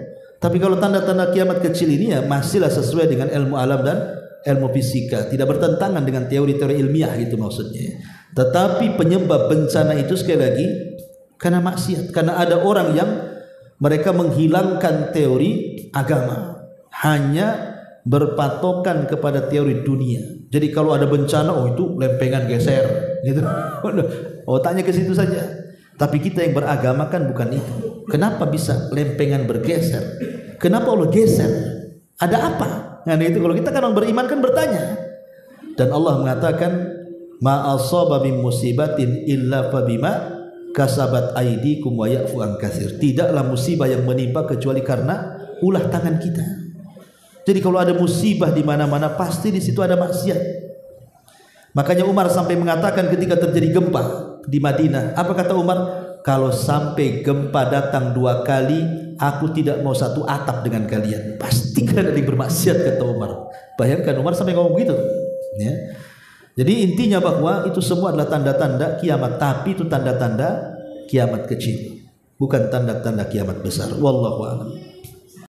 Tapi kalau tanda-tanda kiamat kecil ini ya masihlah sesuai dengan ilmu alam dan ilmu fisika, tidak bertentangan dengan teori-teori ilmiah gitu maksudnya. Tetapi penyebab bencana itu sekali lagi karena maksiat, karena ada orang yang mereka menghilangkan teori agama, hanya berpatokan kepada teori dunia. Jadi kalau ada bencana, oh itu lempengan geser, gitu. Otaknya ke situ saja. Tapi kita yang beragama kan bukan itu. Kenapa bisa lempengan bergeser? Kenapa Allah geser? Ada apa? Nah itu kalau kita kan orang beriman kan bertanya. Dan Allah mengatakan, ma asaba min musibatin illa fabima kasabat aidikum wa ya'fu an katsir. Tidaklah musibah yang menimpa kecuali karena ulah tangan kita. Jadi kalau ada musibah di mana-mana pasti di situ ada maksiat. Makanya Umar sampai mengatakan ketika terjadi gempa di Madinah, apa kata Umar? Kalau sampai gempa datang 2 kali, aku tidak mau satu atap dengan kalian. Pasti kalian ada yang bermaksiat, kata Umar. Bayangkan Umar sampai ngomong begitu. Ya. Jadi intinya bahwa itu semua adalah tanda-tanda kiamat, tapi itu tanda-tanda kiamat kecil, bukan tanda-tanda kiamat besar. Wallahu a'lam.